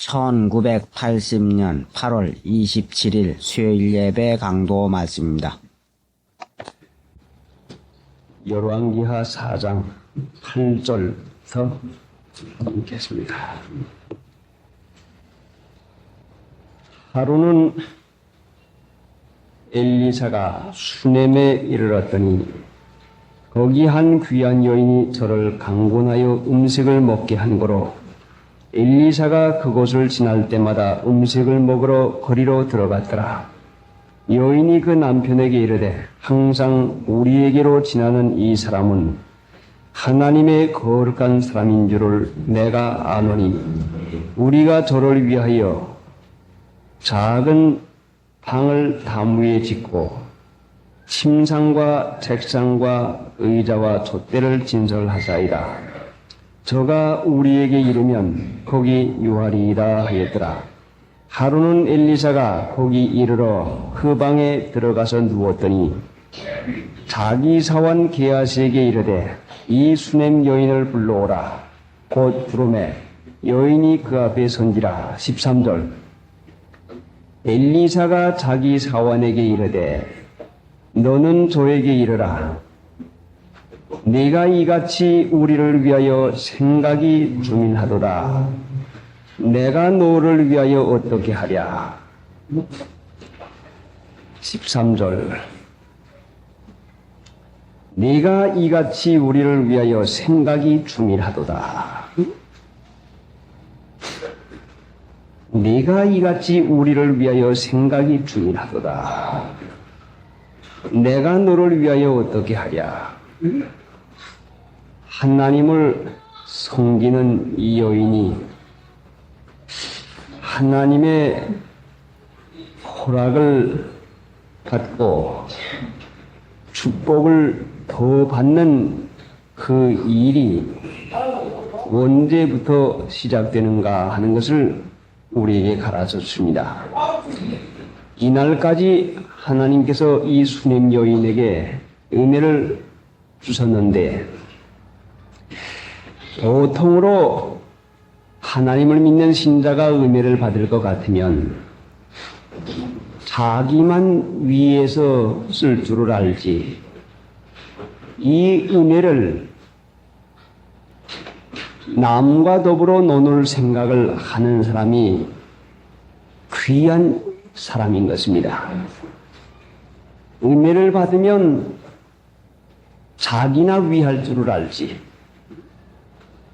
1980년 8월 27일 수요일 예배 강도 말씀입니다. 열왕기하 4장 8절부터 읽겠습니다. 하루는 엘리사가 수넴에 이르렀더니 거기 한 귀한 여인이 저를 강권하여 음식을 먹게 한 거로 엘리사가 그곳을 지날 때마다 음식을 먹으러 거리로 들어갔더라. 여인이 그 남편에게 이르되 항상 우리에게로 지나는 이 사람은 하나님의 거룩한 사람인 줄을 내가 아노니 우리가 저를 위하여 작은 방을 담 위에 짓고 침상과 책상과 의자와 촛대를 진설하사이다. 저가 우리에게 이르면 거기 유하리이다 하였더라. 하루는 엘리사가 거기 이르러 그 방에 들어가서 누웠더니 자기 사원 게하시에게 이르되 이 수넴 여인을 불러오라. 곧 부르매 여인이 그 앞에 선지라. 13절 엘리사가 자기 사원에게 이르되 너는 저에게 이르라. 네가 이같이 우리를 위하여 생각이 중인하도다. 내가 너를 위하여 어떻게 하랴. 13절 네가 이같이 우리를 위하여 생각이 중일하도다. 네가 이같이 우리를 위하여 생각이 중일하도다. 내가 너를 위하여 어떻게 하랴. 하나님을 섬기는 이 여인이 하나님의 허락을 받고 축복을 더 받는 그 일이 언제부터 시작되는가 하는 것을 우리에게 가르쳐 줍니다. 이날까지 하나님께서 이 수넴 여인에게 은혜를 주셨는데 보통으로 하나님을 믿는 신자가 은혜를 받을 것 같으면 자기만 위해서 쓸 줄을 알지 이 은혜를 남과 더불어 나눌 생각을 하는 사람이 귀한 사람인 것입니다. 은혜를 받으면 자기나 위할 줄을 알지.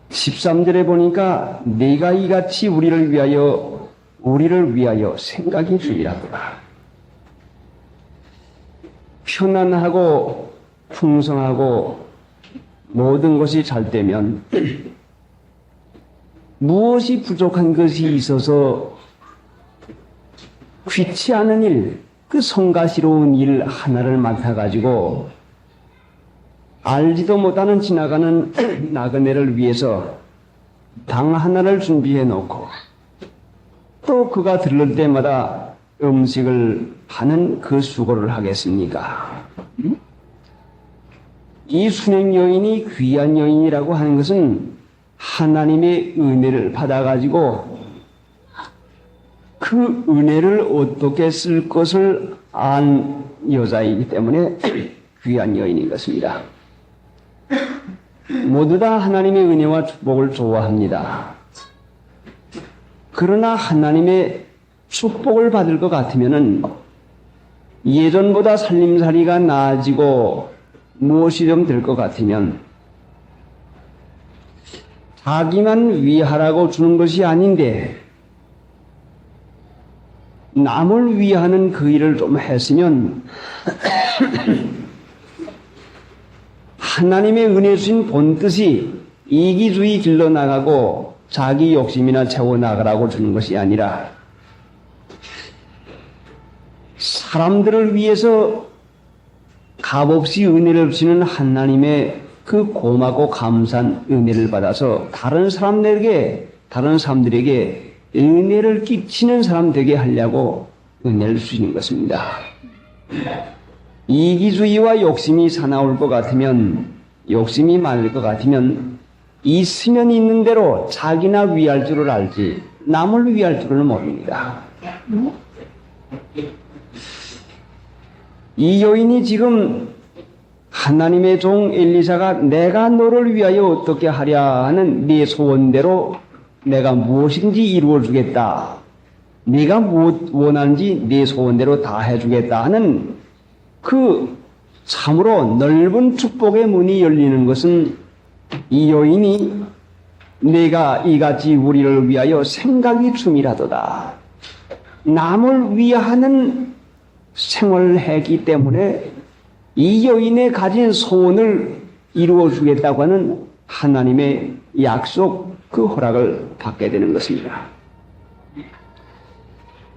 13절에 보니까 네가 이같이 우리를 위하여 생각이 중이라더라. 편안하고 풍성하고 모든 것이 잘 되면 무엇이 부족한 것이 있어서 귀치 않은 일, 그 성가시로운 일 하나를 맡아가지고 알지도 못하는 지나가는 나그네를 위해서 당 하나를 준비해 놓고 또 그가 들를 때마다 음식을 하는 그 수고를 하겠습니까? 이 수넴 여인이 귀한 여인이라고 하는 것은 하나님의 은혜를 받아가지고 그 은혜를 어떻게 쓸 것을 안 여자이기 때문에 귀한 여인인 것입니다. 모두 다 하나님의 은혜와 축복을 좋아합니다. 그러나 하나님의 축복을 받을 것 같으면은 예전보다 살림살이가 나아지고 무엇이 좀 될 것 같으면 자기만 위하라고 주는 것이 아닌데 남을 위하는 그 일을 좀 했으면 하나님의 은혜 주신 본뜻이 이기주의 길러 나가고 자기 욕심이나 채워 나가라고 주는 것이 아니라 사람들을 위해서 값없이 은혜를 주시는 하나님의 그 고맙고 감사한 은혜를 받아서 다른 사람들에게 은혜를 끼치는 사람 되게 하려고 은혜를 주시는 것입니다. 이기주의와 욕심이 사나울 것 같으면, 욕심이 많을 것 같으면 있으면 있는 대로 자기나 위할 줄을 알지 남을 위할 줄은 모릅니다. 이 여인이 지금 하나님의 종 엘리사가 내가 너를 위하여 어떻게 하랴 하는 네 소원대로 내가 무엇인지 이루어 주겠다. 네가 무엇 원하는지 네 소원대로 다 해주겠다 하는 그 참으로 넓은 축복의 문이 열리는 것은 이 여인이 내가 이같이 우리를 위하여 생각이 춤이라도다. 남을 위하는 생활을 했기 때문에 이 여인의 가진 소원을 이루어 주겠다고 하는 하나님의 약속, 그 허락을 받게 되는 것입니다.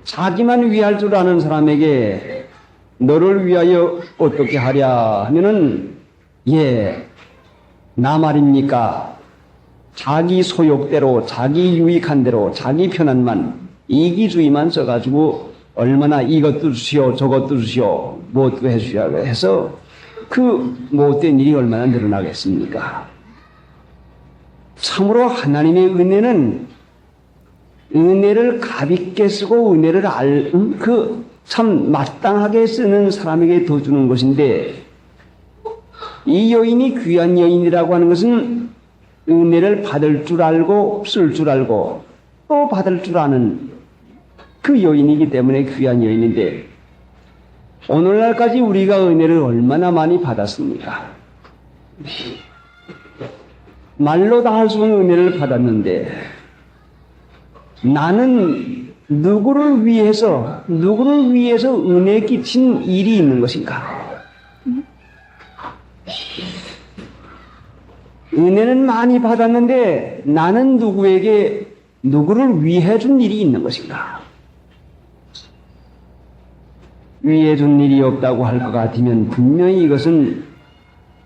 자기만 위할 줄 아는 사람에게 너를 위하여 어떻게 하랴 하면은 나 말입니까? 자기 소욕대로, 자기 유익한 대로, 자기 편안만, 이기주의만 써가지고 얼마나 이것도 주시오, 저것도 주시오, 무엇도 해주시오 해서 그 못된 일이 얼마나 늘어나겠습니까? 참으로 하나님의 은혜를 가볍게 쓰고 은혜를 참 마땅하게 쓰는 사람에게 더 주는 것인데, 이 여인이 귀한 여인이라고 하는 것은 은혜를 받을 줄 알고 쓸 줄 알고 또 받을 줄 아는 그 여인이기 때문에 귀한 여인인데, 오늘날까지 우리가 은혜를 얼마나 많이 받았습니까? 말로 다 할 수 없는 은혜를 받았는데, 나는 누구를 위해서 은혜 끼친 일이 있는 것인가? 은혜는 많이 받았는데 나는 누구를 위해 준 일이 있는 것인가? 위해 준 일이 없다고 할 것 같으면 분명히 이것은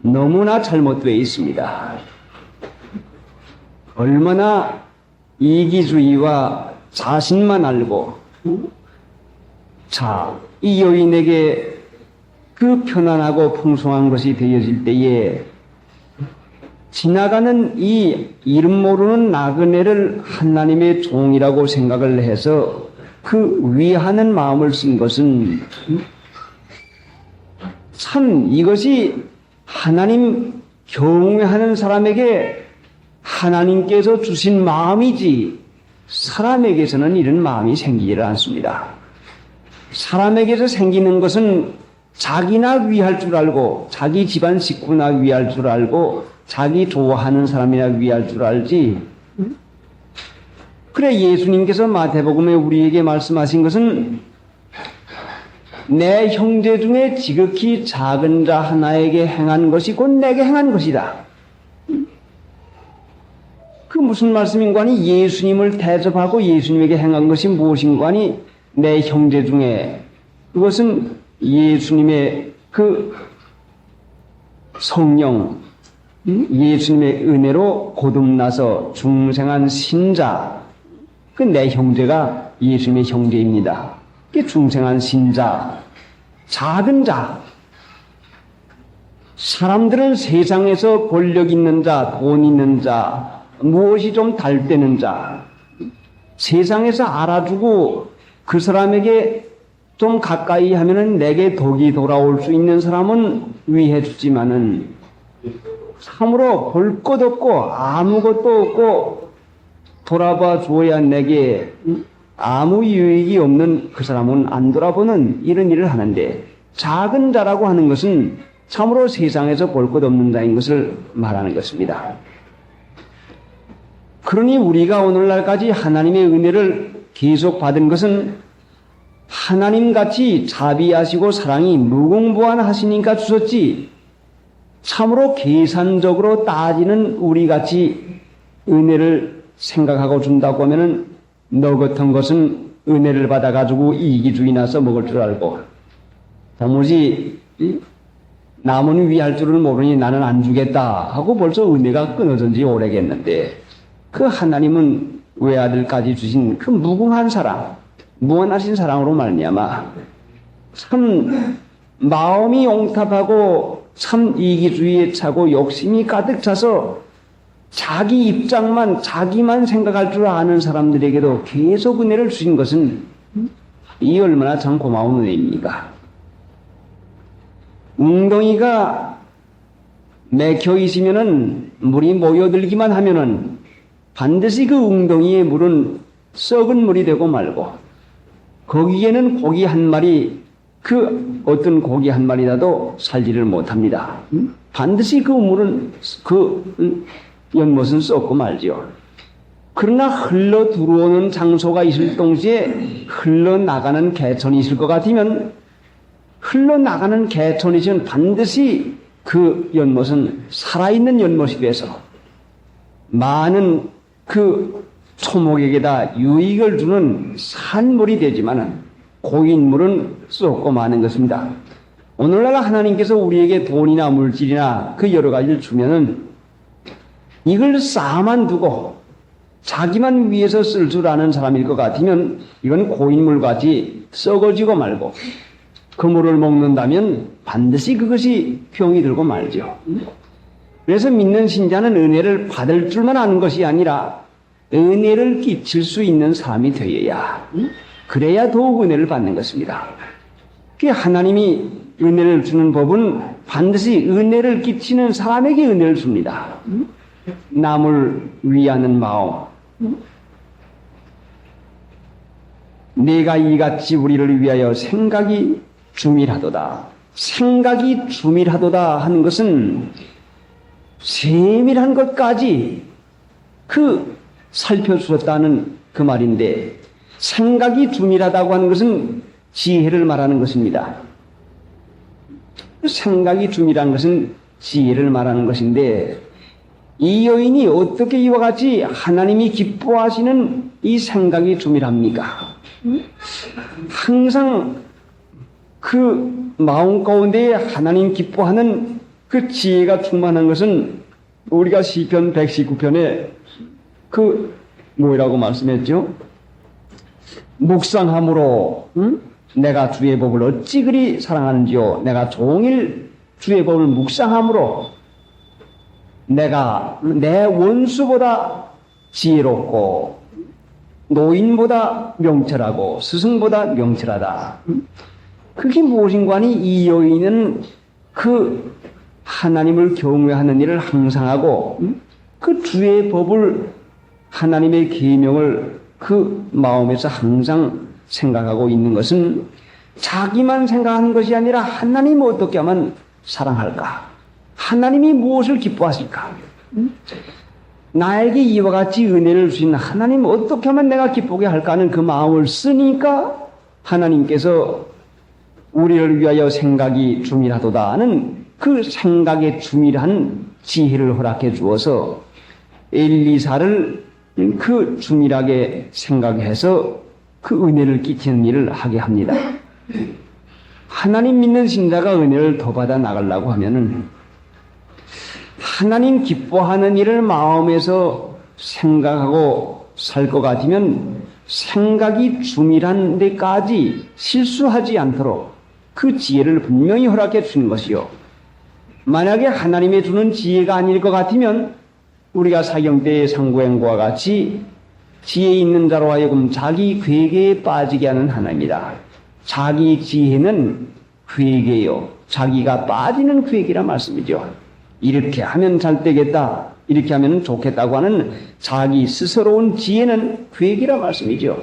너무나 잘못되어 있습니다. 얼마나 이기주의와 자신만 알고, 이 여인에게 그 편안하고 풍성한 것이 되어질 때에 지나가는 이 이름 모르는 나그네를 하나님의 종이라고 생각을 해서 그 위하는 마음을 쓴 것은 참 이것이 하나님 경외하는 사람에게 하나님께서 주신 마음이지 사람에게서는 이런 마음이 생기지를 않습니다. 사람에게서 생기는 것은 자기나 위할 줄 알고 자기 집안 식구나 위할 줄 알고 자기 좋아하는 사람이나 위할 줄 알지. 그래 예수님께서 마태복음에 우리에게 말씀하신 것은 내 형제 중에 지극히 작은 자 하나에게 행한 것이 곧 내게 행한 것이다. 그 무슨 말씀인가 하니 예수님을 대접하고 예수님에게 행한 것이 무엇인가 하니 내 형제 중에, 그것은 예수님의 그 성령, 예수님의 은혜로 거듭나서 중생한 신자, 그 내 형제가 예수님의 형제입니다. 그 중생한 신자, 작은 자. 사람들은 세상에서 권력 있는 자, 돈 있는 자, 무엇이 좀 달되는 자, 세상에서 알아주고 그 사람에게 좀 가까이 하면은 내게 덕이 돌아올 수 있는 사람은 위해 주지만은 참으로 볼 것 없고 아무것도 없고 돌아봐 줘야 내게 아무 유익이 없는 그 사람은 안 돌아보는 이런 일을 하는데, 작은 자라고 하는 것은 참으로 세상에서 볼 것 없는 자인 것을 말하는 것입니다. 그러니 우리가 오늘날까지 하나님의 은혜를 계속 받은 것은 하나님같이 자비하시고 사랑이 무궁무한하시니까 주셨지, 참으로 계산적으로 따지는 우리같이 은혜를 생각하고 준다고 하면은 너 같은 것은 은혜를 받아가지고 이기주의 나서 먹을 줄 알고 도무지 남은 위할 줄을 모르니 나는 안 주겠다 하고 벌써 은혜가 끊어진 지 오래겠는데, 그 하나님은 외아들까지 주신 그 무궁한 사랑, 무한하신 사랑으로 말미암아 참 마음이 옹탑하고 참 이기주의에 차고 욕심이 가득 차서 자기 입장만, 자기만 생각할 줄 아는 사람들에게도 계속 은혜를 주신 것은 이 얼마나 참 고마운 은혜입니까? 웅덩이가 맥혀 있으면은 물이 모여들기만 하면은 반드시 그 웅덩이의 물은 썩은 물이 되고 말고 거기에는 고기 한 마리, 그 어떤 고기 한 마리라도 살지를 못합니다. 반드시 그 물은, 그 연못은 썩고 말지요. 그러나 흘러 들어오는 장소가 있을 동시에 흘러나가는 개천이 있을 것 같으면 흘러나가는 개천이 있으면 반드시 그 연못은 살아있는 연못이 돼서 많은 그 초목에게다 유익을 주는 산물이 되지만은 고인물은 썩고 마는 것입니다. 오늘날 하나님께서 우리에게 돈이나 물질이나 그 여러 가지를 주면은 이걸 쌓아만 두고 자기만 위해서 쓸 줄 아는 사람일 것 같으면 이건 고인물같이 썩어지고 말고 그 물을 먹는다면 반드시 그것이 병이 들고 말죠. 그래서 믿는 신자는 은혜를 받을 줄만 아는 것이 아니라 은혜를 끼칠 수 있는 사람이 되어야, 그래야 더욱 은혜를 받는 것입니다. 하나님이 은혜를 주는 법은 반드시 은혜를 끼치는 사람에게 은혜를 줍니다. 남을 위하는 마음. 내가 이같이 우리를 위하여 생각이 주밀하도다. 생각이 주밀하도다 하는 것은 세밀한 것까지 살펴주었다는 그 말인데, 생각이 주밀하다고 하는 것은 지혜를 말하는 것입니다. 생각이 주밀한 것은 지혜를 말하는 것인데, 이 여인이 어떻게 이와 같이 하나님이 기뻐하시는 이 생각이 주밀합니까? 항상 그 마음 가운데 하나님 기뻐하는 그 지혜가 충만한 것은 우리가 시편 119편에 뭐라고 말씀했죠? 묵상함으로 내가 주의 법을 어찌 그리 사랑하는지요. 내가 종일 주의 법을 묵상함으로 내가 내 원수보다 지혜롭고 노인보다 명철하고 스승보다 명철하다. 그게 무엇인가니 이 여인은 그 하나님을 경외하는 일을 항상 하고 그 주의 법을, 하나님의 계명을 그 마음에서 항상 생각하고 있는 것은 자기만 생각하는 것이 아니라 하나님 어떻게 하면 사랑할까? 하나님이 무엇을 기뻐하실까? 나에게 이와 같이 은혜를 주신 하나님 어떻게 하면 내가 기쁘게 할까 하는 그 마음을 쓰니까 하나님께서 우리를 위하여 생각이 주밀하도다 하는 그 생각에 주밀한 지혜를 허락해 주어서 엘리사를 그 주밀하게 생각해서 그 은혜를 끼치는 일을 하게 합니다. 하나님 믿는 신자가 은혜를 더 받아 나가려고 하면은 하나님 기뻐하는 일을 마음에서 생각하고 살 것 같으면 생각이 주밀한 데까지 실수하지 않도록 그 지혜를 분명히 허락해 주는 것이요. 만약에 하나님의 주는 지혜가 아닐 것 같으면 우리가 사경 때의 상구행보와 같이 지혜 있는 자로 하여금 자기 괴계에 빠지게 하는 하나님이다. 자기 지혜는 괴계요. 자기가 빠지는 괴계란 말씀이죠. 이렇게 하면 잘 되겠다, 이렇게 하면 좋겠다고 하는 자기 스스로운 지혜는 괴계란 말씀이죠.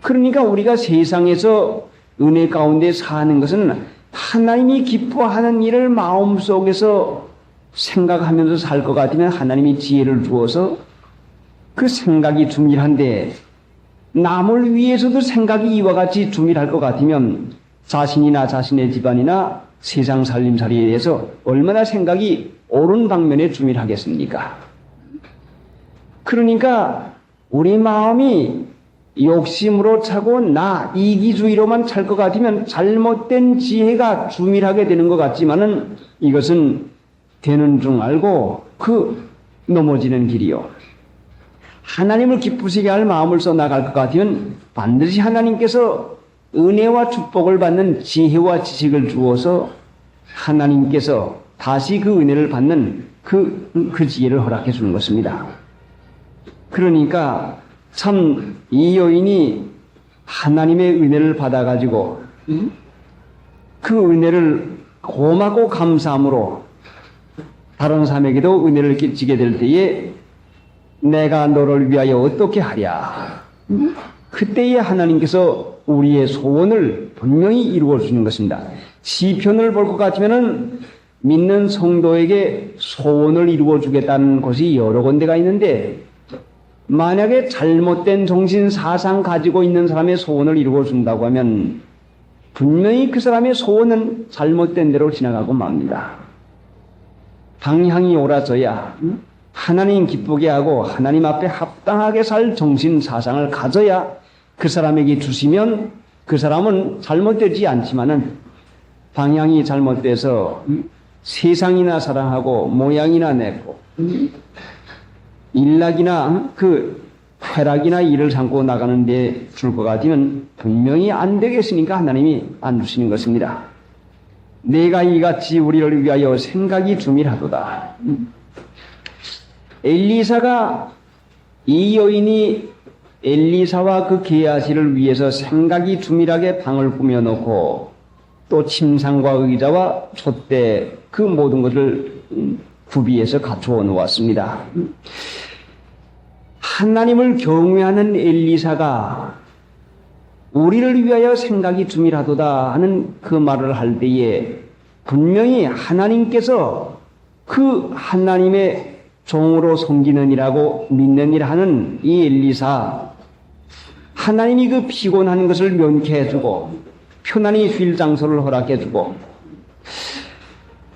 그러니까 우리가 세상에서 은혜 가운데 사는 것은 하나님이 기뻐하는 일을 마음속에서 생각하면서 살 것 같으면 하나님이 지혜를 주어서 그 생각이 주밀한데, 남을 위해서도 생각이 이와 같이 주밀할 것 같으면 자신이나 자신의 집안이나 세상 살림살이에 대해서 얼마나 생각이 옳은 방면에 주밀하겠습니까? 그러니까 우리 마음이 욕심으로 차고 나 이기주의로만 찰 것 같으면 잘못된 지혜가 주밀하게 되는 것 같지만은 이것은 되는 줄 알고 넘어지는 길이요. 하나님을 기쁘시게 할 마음을 써 나갈 것 같으면 반드시 하나님께서 은혜와 축복을 받는 지혜와 지식을 주어서 하나님께서 다시 그 은혜를 받는 그 지혜를 허락해 주는 것입니다. 그러니까 참 이 여인이 하나님의 은혜를 받아가지고 그 은혜를 고맙고 감사함으로 다른 사람에게도 은혜를 끼치게 될 때에 내가 너를 위하여 어떻게 하랴. 그때에 하나님께서 우리의 소원을 분명히 이루어 주시는 것입니다. 시편을 볼 것 같으면은 믿는 성도에게 소원을 이루어 주겠다는 것이 여러 군데가 있는데 만약에 잘못된 정신 사상 가지고 있는 사람의 소원을 이루어 준다고 하면 분명히 그 사람의 소원은 잘못된 대로 지나가고 맙니다. 방향이 옳아져야 하나님 기쁘게 하고 하나님 앞에 합당하게 살 정신 사상을 가져야 그 사람에게 주시면 그 사람은 잘못되지 않지만은 방향이 잘못돼서 세상이나 사랑하고 모양이나 내고 일락이나 쾌락이나 일을 삼고 나가는 데 줄 것 같으면 분명히 안 되겠으니까 하나님이 안 주시는 것입니다. 내가 이같이 우리를 위하여 생각이 주밀하도다. 엘리사가 이 여인이 엘리사와 그 게하시를 위해서 생각이 주밀하게 방을 꾸며놓고 또 침상과 의자와 촛대 그 모든 것을 구비해서 갖추어 놓았습니다. 하나님을 경외하는 엘리사가 우리를 위하여 생각이 주밀하도다 하는 그 말을 할 때에 분명히 하나님께서 그 하나님의 종으로 섬기는이라고 믿는이라 하는 이 엘리사 하나님이 그 피곤한 것을 면케해주고 편안히 쉴 장소를 허락해주고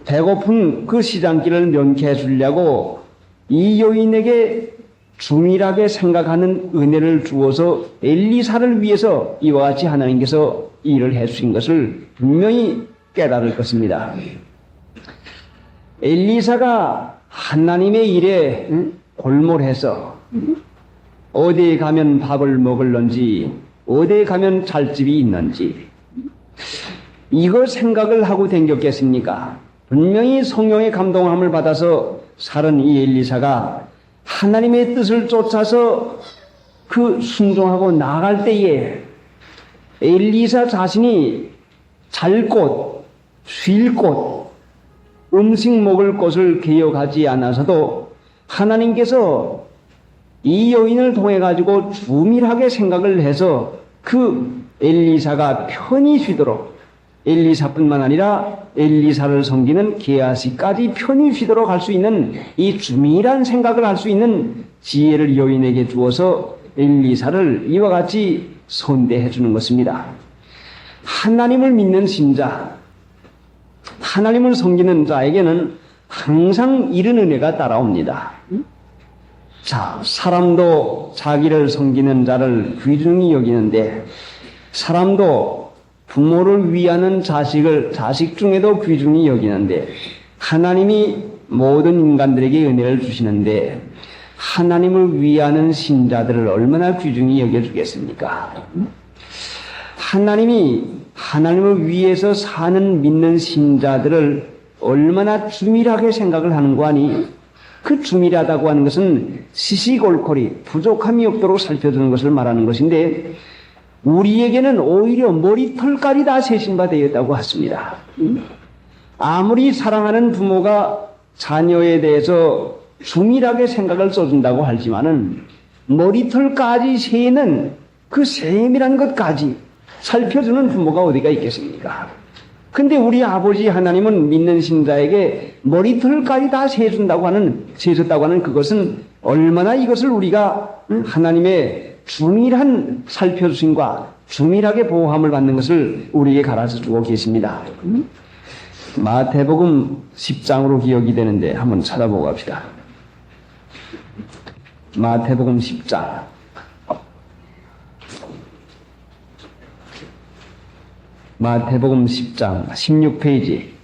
배고픈 그 시장길을 면케해 주려고 이 여인에게 중일하게 생각하는 은혜를 주어서 엘리사를 위해서 이와 같이 하나님께서 일을 해주신 것을 분명히 깨달을 것입니다. 엘리사가 하나님의 일에 골몰해서 어디에 가면 밥을 먹을런지 어디에 가면 잘 집이 있는지 이거 생각을 하고 댕겼겠습니까? 분명히 성령의 감동함을 받아서 살은 이 엘리사가 하나님의 뜻을 쫓아서 그 순종하고 나아갈 때에 엘리사 자신이 잘 곳, 쉴 곳, 음식 먹을 곳을 개혁하지 않아서도 하나님께서 이 여인을 통해 가지고 주밀하게 생각을 해서 그 엘리사가 편히 쉬도록 엘리사뿐만 아니라 엘리사를 섬기는 게하시까지 편히 쉬도록 할 수 있는 이 주밀한 생각을 할 수 있는 지혜를 여인에게 주어서 엘리사를 이와 같이 선대해 주는 것입니다. 하나님을 믿는 신자, 하나님을 섬기는 자에게는 항상 이런 은혜가 따라옵니다. 자, 사람도 자기를 섬기는 자를 귀중히 여기는데 사람도 부모를 위하는 자식 중에도 귀중히 여기는데 하나님이 모든 인간들에게 은혜를 주시는데 하나님을 위하는 신자들을 얼마나 귀중히 여겨주겠습니까? 하나님이 하나님을 위해서 사는 믿는 신자들을 얼마나 주밀하게 생각을 하는 거 아니? 그 주밀하다고 하는 것은 시시콜콜이 부족함이 없도록 살펴주는 것을 말하는 것인데 우리에게는 오히려 머리털까지 다 세신바 되었다고 했습니다. 아무리 사랑하는 부모가 자녀에 대해서 주밀하게 생각을 써준다고 하지만은 머리털까지 세는 그 세밀한 것까지 살펴주는 부모가 어디가 있겠습니까? 근데 우리 아버지 하나님은 믿는 신자에게 머리털까지 다 세준다고 하는, 세줬다고 하는 그것은 얼마나 이것을 우리가 하나님의 주밀한 살펴주심과 주밀하게 보호함을 받는 것을 우리에게 가르쳐 주고 계십니다. 마태복음 10장으로 기억이 되는데 한번 찾아보고 갑시다. 마태복음 10장. 마태복음 10장 16페이지.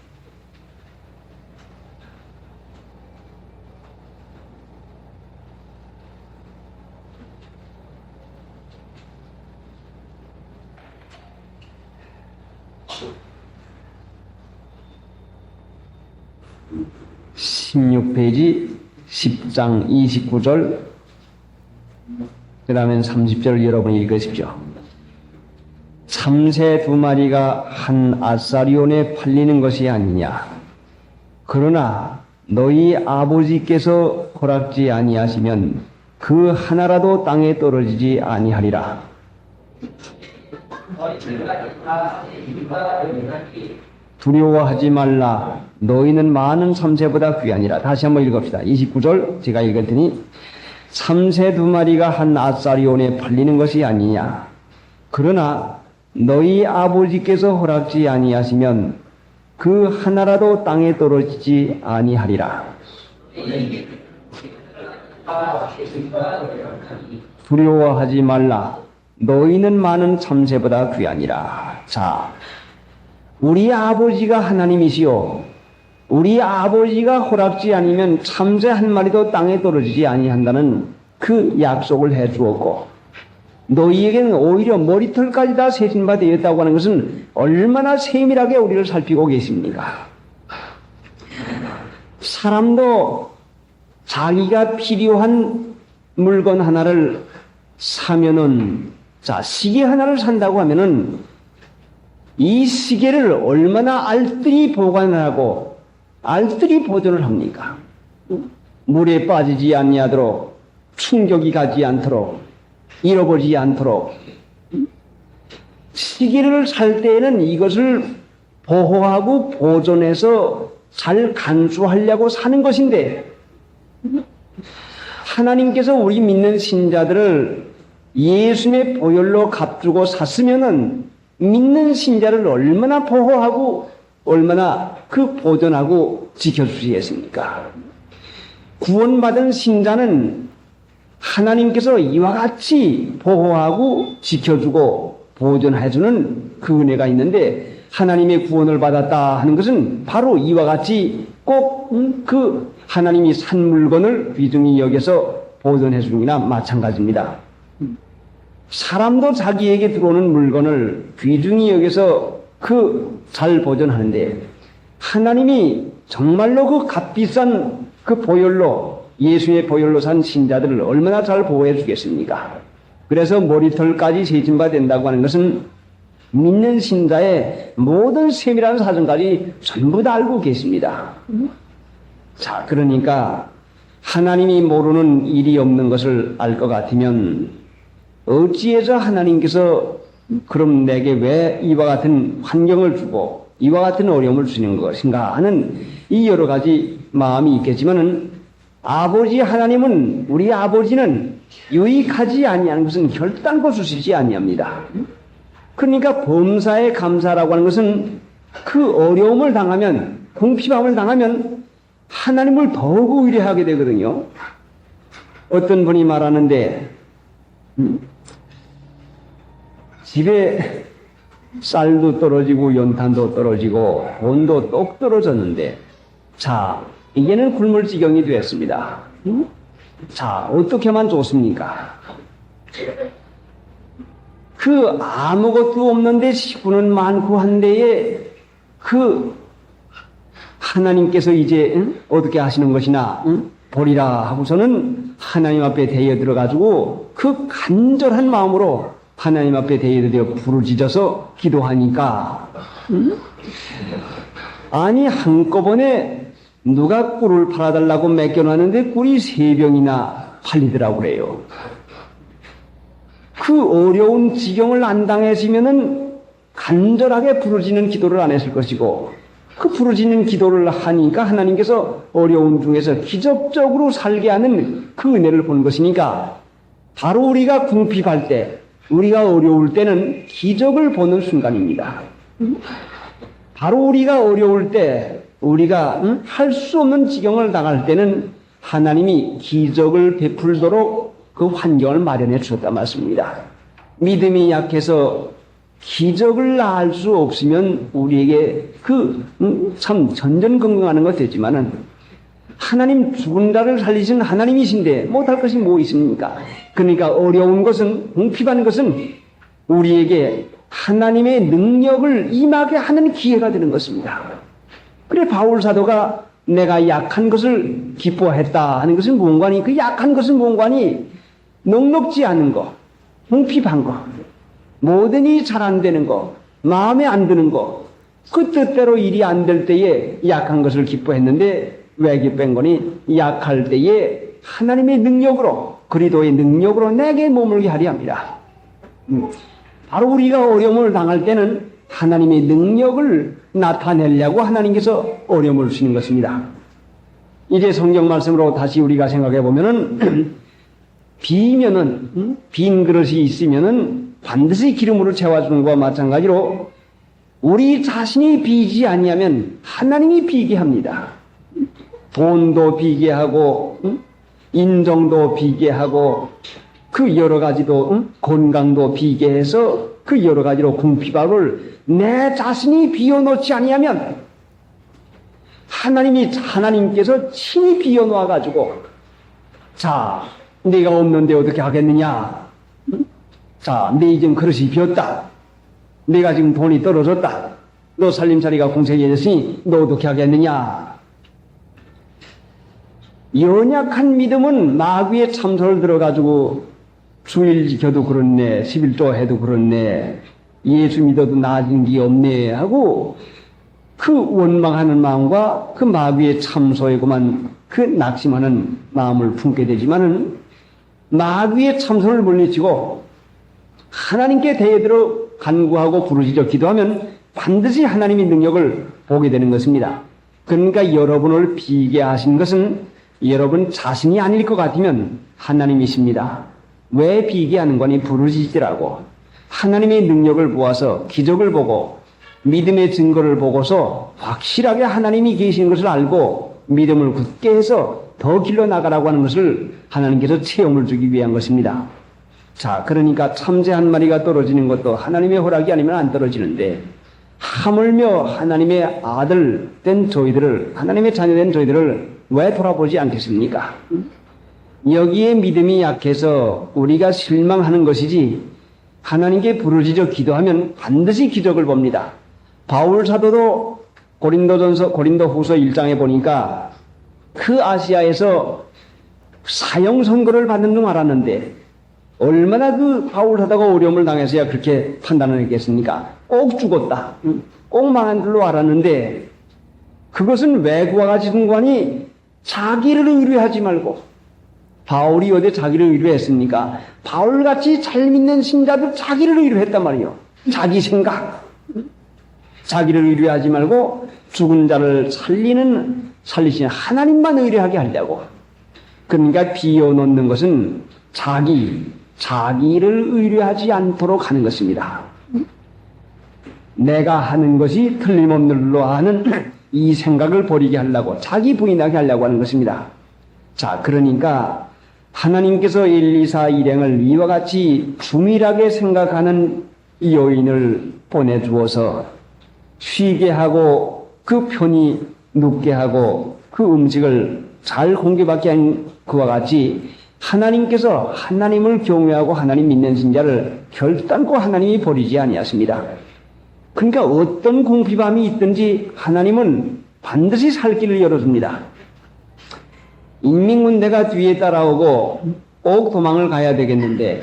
16페이지 10장 29절 그 다음엔 30절 여러분이 읽으십시오. 참새 2마리가 한 아사리온에 팔리는 것이 아니냐. 그러나 너희 아버지께서 허락지 아니하시면 그 하나라도 땅에 떨어지지 아니하리라. 두려워하지 말라. 너희는 많은 참새보다 귀하니라. 다시 한번 읽읍시다. 29절 제가 읽을 테니 참새 2마리가 한 아사리온에 팔리는 것이 아니냐. 그러나 너희 아버지께서 허락지 아니하시면 그 하나라도 땅에 떨어지지 아니하리라. 두려워하지 말라. 너희는 많은 참새보다 귀하니라. 자, 우리 아버지가 하나님이시오. 우리 아버지가 허락지 아니면 참새 한 마리도 땅에 떨어지지 아니한다는 그 약속을 해 주었고, 너희에게는 오히려 머리털까지 다 세신 바 되었다고 하는 것은 얼마나 세밀하게 우리를 살피고 계십니까? 사람도 자기가 필요한 물건 하나를 사면은, 자, 시계 하나를 산다고 하면은 이 시계를 얼마나 알뜰히 보관하고 알뜰히 보존을 합니까? 물에 빠지지 아니하도록, 충격이 가지 않도록, 잃어버리지 않도록. 시계를 살 때에는 이것을 보호하고 보존해서 잘 간수하려고 사는 것인데, 하나님께서 우리 믿는 신자들을 예수님의 보혈로 값주고 샀으면은 믿는 신자를 얼마나 보호하고 얼마나 그 보존하고 지켜주시겠습니까? 구원받은 신자는 하나님께서 이와 같이 보호하고 지켜주고 보존해주는 그 은혜가 있는데, 하나님의 구원을 받았다 하는 것은 바로 이와 같이 꼭 그 하나님이 산 물건을 귀중히 여겨서 보존해주는 이나 마찬가지입니다. 사람도 자기에게 들어오는 물건을 귀중히 여겨서 잘 보존하는데, 하나님이 정말로 그 값비싼 그 보혈로, 예수의 보혈로 산 신자들을 얼마나 잘 보호해 주겠습니까? 그래서 머리털까지 세진 바 된다고 하는 것은 믿는 신자의 모든 세밀한 사정까지 전부 다 알고 계십니다. 자, 그러니까 하나님이 모르는 일이 없는 것을 알 것 같으면 어찌해서 하나님께서 그럼 내게 왜 이와 같은 환경을 주고 이와 같은 어려움을 주는 것인가 하는 이 여러 가지 마음이 있겠지만은, 아버지 하나님은, 우리 아버지는 유익하지 아니하는 것은 결단코 주시지 아니합니다. 그러니까 범사에 감사라고 하는 것은 그 어려움을 당하면, 궁핍함을 당하면 하나님을 더욱 의뢰하게 되거든요. 어떤 분이 말하는데, 집에 쌀도 떨어지고 연탄도 떨어지고 돈도 똑 떨어졌는데, 자, 이제는 굶을 지경이 되었습니다. 자, 어떻게 하면 좋습니까? 그 아무것도 없는데 식구는 많고 한데에 하나님께서 이제 어떻게 하시는 것이나 보리라 하고서는 하나님 앞에 대여 들어가지고 그 간절한 마음으로 하나님 앞에 대여 부르짖어서 기도하니까, 아니 한꺼번에 누가 꿀을 팔아달라고 맡겨놨는데 꿀이 3병이나 팔리더라고 그래요. 그 어려운 지경을 안 당했으면은 간절하게 부르짖는 기도를 안 했을 것이고, 그 부르짖는 기도를 하니까 하나님께서 어려움 중에서 기적적으로 살게 하는 그 은혜를 본 것이니까, 바로 우리가 궁핍할 때, 우리가 어려울 때는 기적을 보는 순간입니다. 바로 우리가 어려울 때, 우리가 할 수 없는 지경을 당할 때는 하나님이 기적을 베풀도록 그 환경을 마련해 주셨단 말씀입니다. 믿음이 약해서 기적을 알 수 없으면 우리에게 참 전전긍긍하는 것 되지만은, 하나님 죽은 자를 살리신 하나님이신데 못할 것이 뭐 있습니까? 그러니까 어려운 것은, 궁핍한 것은 우리에게 하나님의 능력을 임하게 하는 기회가 되는 것입니다. 그래 바울 사도가 내가 약한 것을 기뻐했다 하는 것은 뭔가니, 그 약한 것은 뭔가니, 넉넉지 않은 거, 궁핍한 거, 뭐든지 잘 안 되는 거, 마음에 안 드는 거, 그 뜻대로 일이 안 될 때에 약한 것을 기뻐했는데 왜 기쁜 거니? 약할 때에 하나님의 능력으로, 그리스도의 능력으로 내게 머물게 하려 합니다. 바로 우리가 어려움을 당할 때는 하나님의 능력을 나타내려고 하나님께서 어려움을 주시는 것입니다. 이제 성경 말씀으로 다시 우리가 생각해 보면은 비면은 빈 그릇이 있으면은 반드시 기름으로 채워주는 것과 마찬가지로 우리 자신이 비지 아니하면 하나님이 비게 합니다. 돈도 비게 하고 인정도 비게 하고 그 여러 가지도 건강도 비게 해서 그 여러 가지로 궁핍함을 내 자신이 비워놓지 아니하면 하나님께서 친히 비워놓아 가지고 자 네가 없는데 어떻게 하겠느냐, 자 네 지금 그릇이 비었다, 네가 지금 돈이 떨어졌다, 너 살림살이가 공생해졌으니 너 어떻게 하겠느냐. 연약한 믿음은 마귀의 참소를 들어가지고 주일 지켜도 그렇네, 11조 해도 그렇네, 예수 믿어도 나아진 게 없네 하고 그 원망하는 마음과 그 마귀의 참소에 그만 그 낙심하는 마음을 품게 되지만은 마귀의 참소를 물리치고 하나님께 대들어 간구하고 부르짖어 기도하면 반드시 하나님의 능력을 보게 되는 것입니다. 그러니까 여러분을 비게 하신 것은 여러분 자신이 아닐 것 같으면 하나님이십니다. 왜 비게 하는 거니? 부르짖으라고. 하나님의 능력을 보아서 기적을 보고 믿음의 증거를 보고서 확실하게 하나님이 계신 것을 알고 믿음을 굳게 해서 더 길러 나가라고 하는 것을 하나님께서 체험을 주기 위한 것입니다. 자, 그러니까 참새 한 마리가 떨어지는 것도 하나님의 허락이 아니면 안 떨어지는데 하물며 하나님의 아들 된 저희들을, 하나님의 자녀 된 저희들을 왜 돌아보지 않겠습니까? 여기에 믿음이 약해서 우리가 실망하는 것이지 하나님께 부르짖어 기도하면 반드시 기적을 봅니다. 바울 사도도 고린도후서 1장에 보니까 그 아시아에서 사형 선고를 받는 줄 알았는데 얼마나 그 바울 사도가 어려움을 당해서야 그렇게 판단을 했겠습니까? 꼭 죽었다, 꼭 망한 줄로 알았는데 그것은 왜 그와 같이 순간이 자기를 의뢰하지 말고, 바울이 어디 자기를 의뢰했습니까? 바울같이 잘 믿는 신자도 자기를 의뢰했단 말이에요. 자기 생각, 자기를 의뢰하지 말고 죽은 자를 살리시는 하나님만 의뢰하게 하려고. 그러니까 비워놓는 것은 자기를 의뢰하지 않도록 하는 것입니다. 내가 하는 것이 틀림없는 걸로 하는 이 생각을 버리게 하려고, 자기 부인하게 하려고 하는 것입니다. 자, 그러니까 하나님께서 1, 2, 4 일행을 이와 같이 주밀하게 생각하는 이 여인을 보내주어서 쉬게 하고 그 편히 눕게 하고 그 음식을 잘 공개받게 한 그와 같이 하나님께서 하나님을 경외하고 하나님 믿는 신자를 결단코 하나님이 버리지 아니하십니다. 그러니까 어떤 궁핍함이 있든지 하나님은 반드시 살 길을 열어줍니다. 인민군대가 뒤에 따라오고 꼭 도망을 가야 되겠는데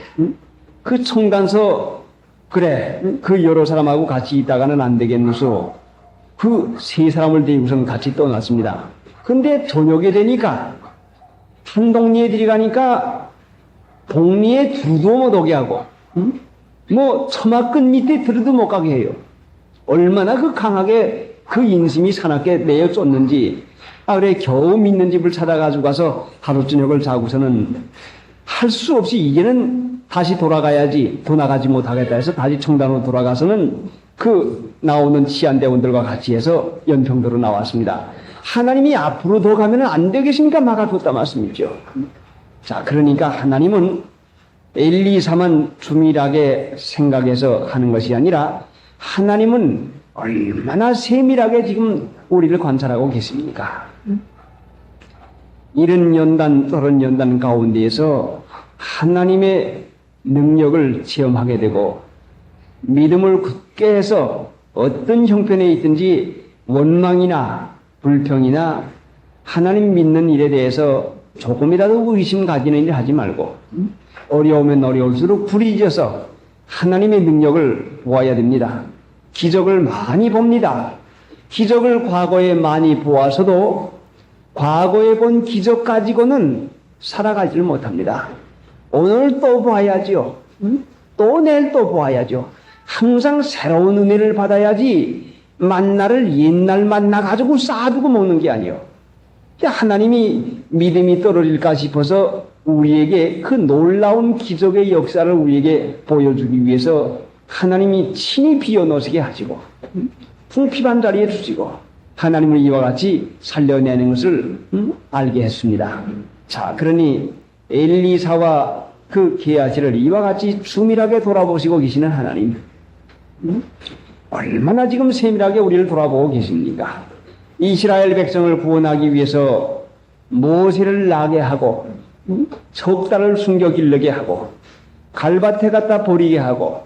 그 청단서, 그래 그 여러 사람하고 같이 있다가는 안 되겠는소, 그 세 사람을 데리고선 같이 떠났습니다. 근데 저녁에 되니까 한 동리에 들어가니까 동리에 두도 못 오게 하고 뭐 처마끝 밑에 들어도 못 가게 해요. 얼마나 그 강하게 그 인심이 사납게 내어 쫓는지. 그래 겨우 믿는 집을 찾아가지고 가서 하루 저녁을 자고서는 할 수 없이 이제는 다시 돌아가야지, 돌아가지 못하겠다 해서 다시 청단으로 돌아가서는 그 나오는 치안대원들과 같이 해서 연평도로 나왔습니다. 하나님이 앞으로 더 가면 안 되겠으니까 막아뒀다 말씀이죠. 자, 그러니까 하나님은 1, 2, 3만 주밀하게 생각해서 하는 것이 아니라 하나님은 얼마나 세밀하게 지금 우리를 관찰하고 계십니까? 이런 연단 저런 연단 가운데에서 하나님의 능력을 체험하게 되고 믿음을 굳게 해서 어떤 형편에 있든지 원망이나 불평이나 하나님 믿는 일에 대해서 조금이라도 의심 가지는 일 하지 말고 어려우면 어려울수록 부리져서 하나님의 능력을 보아야 됩니다. 기적을 많이 봅니다. 기적을 과거에 많이 보아서도 과거에 본 기적 가지고는 살아가지를 못합니다. 오늘 또 봐야죠. 또 내일 또 보아야죠. 항상 새로운 은혜를 받아야지 만나를 옛날 만나 가지고 쌓아두고 먹는 게 아니에요. 하나님이 믿음이 떨어질까 싶어서 우리에게 그 놀라운 기적의 역사를 우리에게 보여주기 위해서 하나님이 친히 비워놓으시게 하시고 궁핍한 자리에 두시고 하나님을 이와 같이 살려내는 것을 알게 했습니다. 자, 그러니 엘리사와 그 게하시를 이와 같이 주밀하게 돌아보시고 계시는 하나님, 얼마나 지금 세밀하게 우리를 돌아보고 계십니까? 이스라엘 백성을 구원하기 위해서 모세를 나게 하고 석 달을 숨겨 기르게 하고 갈밭에 갖다 버리게 하고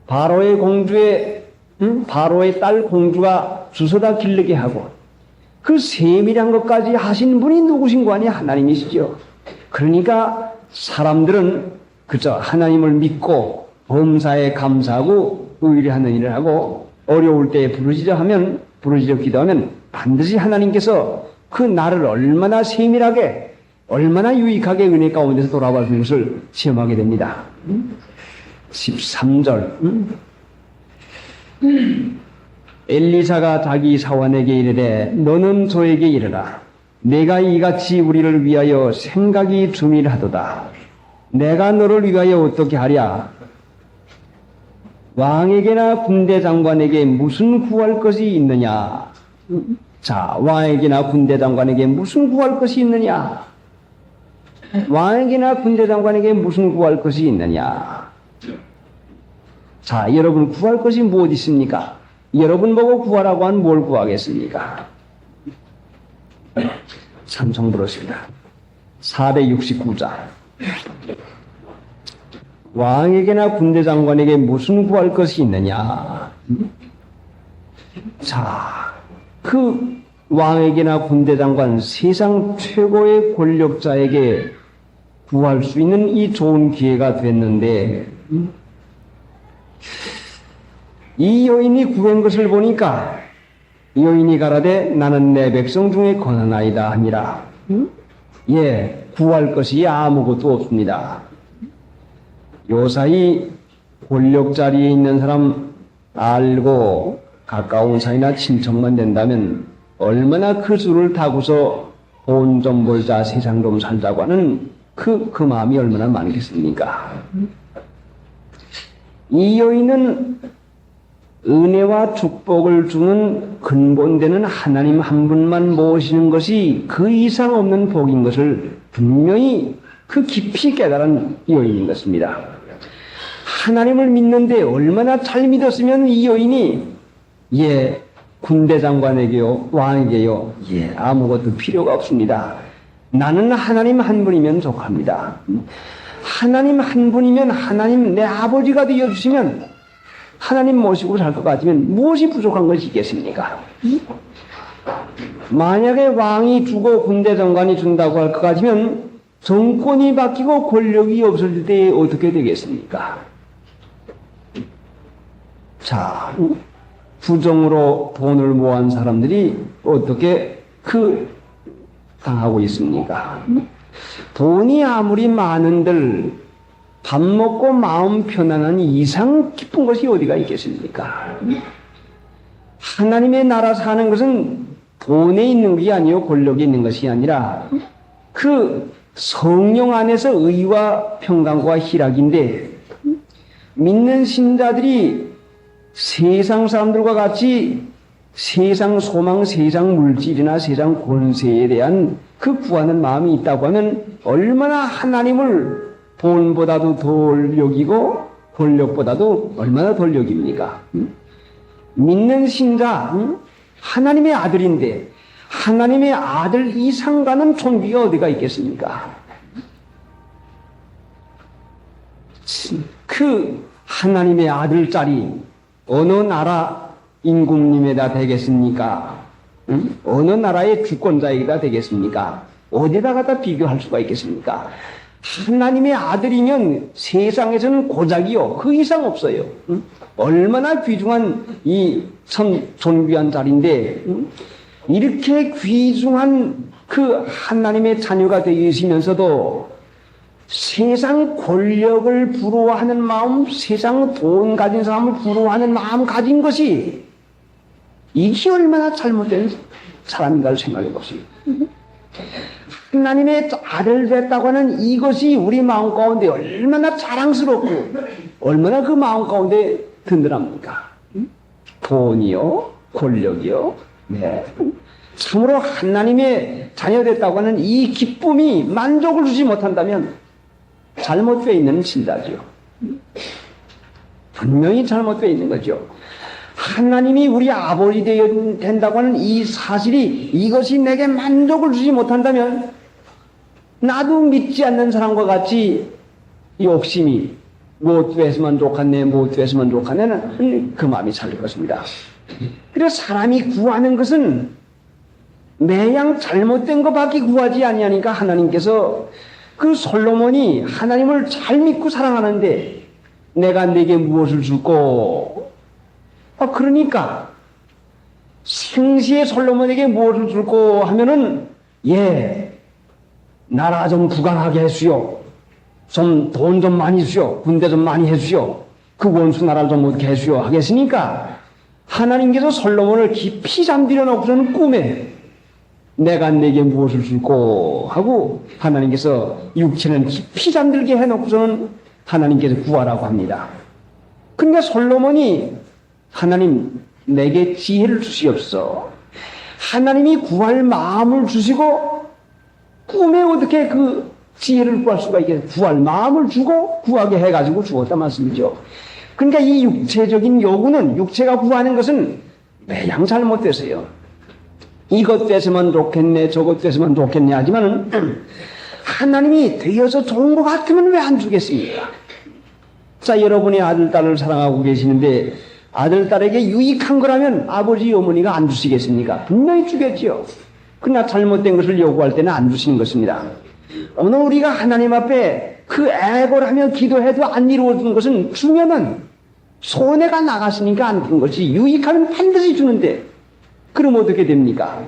바로의 공주의 바로의 딸 공주가 주워다 기르게 하고 그 세밀한 것까지 하신 분이 누구신 거 아니야? 하나님이시죠. 그러니까 사람들은 그저 하나님을 믿고 범사에 감사하고 의뢰하는 일을 하고 어려울 때에 부르짖어 기도하면 반드시 하나님께서 그 나를 얼마나 세밀하게 얼마나 유익하게 은혜 가운데서 돌아봐 주는 것을 시험하게 됩니다. 13절 엘리사가 자기 사원에게 이르되 너는 저에게 이르라. 내가 이같이 우리를 위하여 생각이 주밀하도다. 내가 너를 위하여 어떻게 하랴? 왕에게나 군대 장관에게 무슨 구할 것이 있느냐? 자, 왕에게나 군대 장관에게 무슨 구할 것이 있느냐? 왕에게나 군대 장관에게 무슨 구할 것이 있느냐? 자, 여러분 구할 것이 무엇 있습니까? 여러분 보고 구하라고 하면 뭘 구하겠습니까? 찬송 부르십니다. 469장. 왕에게나 군대 장관에게 무슨 구할 것이 있느냐? 자, 그 왕에게나 군대 장관 세상 최고의 권력자에게 구할 수 있는 이 좋은 기회가 됐는데 이 여인이 구한 것을 보니까 여인이 가라되 나는 내 백성 중에 권하나이다 하니라. 예, 구할 것이 아무것도 없습니다. 요사이 권력 자리에 있는 사람 알고 가까운 사이나 친척만 된다면 얼마나 그 수를 타고서 돈 좀 벌자 세상 좀 살자고 하는 그 마음이 얼마나 많겠습니까? 이 여인은 은혜와 축복을 주는 근본되는 하나님 한 분만 모시는 것이 그 이상 없는 복인 것을 분명히 그 깊이 깨달은 여인인 것입니다. 하나님을 믿는데 얼마나 잘 믿었으면 이 여인이 예, 군대 장관에게요, 왕에게요, 예, 아무것도 필요가 없습니다. 나는 하나님 한 분이면 족합니다. 하나님 한 분이면 하나님 내 아버지가 되어주시면 하나님 모시고 살 것 같으면 무엇이 부족한 것이 있겠습니까? 만약에 왕이 주고 군대 장관이 준다고 할 것 같으면 정권이 바뀌고 권력이 없어질 때 어떻게 되겠습니까? 자, 부정으로 돈을 모은 사람들이 어떻게 당하고 있습니까? 돈이 아무리 많은들 밥 먹고 마음 편안한 이상 기쁜 것이 어디가 있겠습니까? 하나님의 나라 사는 것은 돈에 있는 게 아니요 권력에 있는 것이 아니라 그 성령 안에서 의와 평강과 희락인데 믿는 신자들이 세상 사람들과 같이 세상 소망, 세상 물질이나 세상 권세에 대한 그 구하는 마음이 있다고 하면 얼마나 하나님을 돈보다도 덜 여기고 권력보다도 얼마나 덜 여깁니까? 믿는 신자, 하나님의 아들인데 하나님의 아들 이상 가는 존귀가 어디가 있겠습니까? 그 하나님의 아들 자리 어느 나라 임금님에다 되겠습니까? 어느 나라의 주권자이다 되겠습니까? 어디다 갖다 비교할 수가 있겠습니까? 하나님의 아들이면 세상에서는 고작이요. 그 이상 없어요. 얼마나 귀중한 이 참 존귀한 자리인데, 이렇게 귀중한 그 하나님의 자녀가 되시면서도 세상 권력을 부러워하는 마음, 세상 돈 가진 사람을 부러워하는 마음 가진 것이 이게 얼마나 잘못된 사람인가를 생각해 보세요. 하나님의 아들 됐다고 하는 이것이 우리 마음 가운데 얼마나 자랑스럽고 얼마나 그 마음 가운데 든든합니까? 돈이요? 권력이요? 네. 참으로 하나님의 자녀 됐다고 하는 이 기쁨이 만족을 주지 못한다면 잘못되어 있는 신자죠. 분명히 잘못되어 있는 거죠. 하나님이 우리 아버지 된다고 하는 이 사실이 이것이 내게 만족을 주지 못한다면 나도 믿지 않는 사람과 같이 욕심이 못 됐으면 좋겠네, 못 됐으면 좋겠네는 그 마음이 살릴 것입니다. 그래서 사람이 구하는 것은 매양 잘못된 것밖에 구하지 아니하니까 하나님께서 그 솔로몬이 하나님을 잘 믿고 사랑하는데 내가 네게 무엇을 줄꼬? 그러니까 생시에 솔로몬에게 무엇을 줄꼬 하면은 나라 좀 부강하게 해주시오. 좀 돈 좀 많이 주시오. 군대 좀 많이 해주시오. 그 원수 나라를 좀 어떻게 해주시오 하겠으니까 하나님께서 솔로몬을 깊이 잠들여 놓고서는 꿈에 내가 네게 무엇을 줄꼬 하고 하나님께서 육체는 깊이 잠들게 해놓고서는 하나님께서 구하라고 합니다. 그러니까 솔로몬이 하나님 내게 지혜를 주시옵소서. 하나님이 구할 마음을 주시고 꿈에 어떻게 그 지혜를 구할 수가 있겠어요? 구할 마음을 주고 구하게 해가지고 주었단 말씀이죠. 그러니까 이 육체적인 요구는 육체가 구하는 것은 매양 잘못돼서요. 이것 됐으면 좋겠네, 저것 됐으면 좋겠네 하지만은 하나님이 되어서 좋은 것 같으면 왜 안 주겠습니까? 자, 여러분이 아들, 딸을 사랑하고 계시는데 아들, 딸에게 유익한 거라면 아버지, 어머니가 안 주시겠습니까? 분명히 주겠지요. 그러나 잘못된 것을 요구할 때는 안 주시는 것입니다. 오늘 우리가 하나님 앞에 그 애고를 하며 기도해도 안 이루어지는 것은 주면은 손해가 나갔으니까 안 준 것이 유익하면 반드시 주는데 그럼 어떻게 됩니까?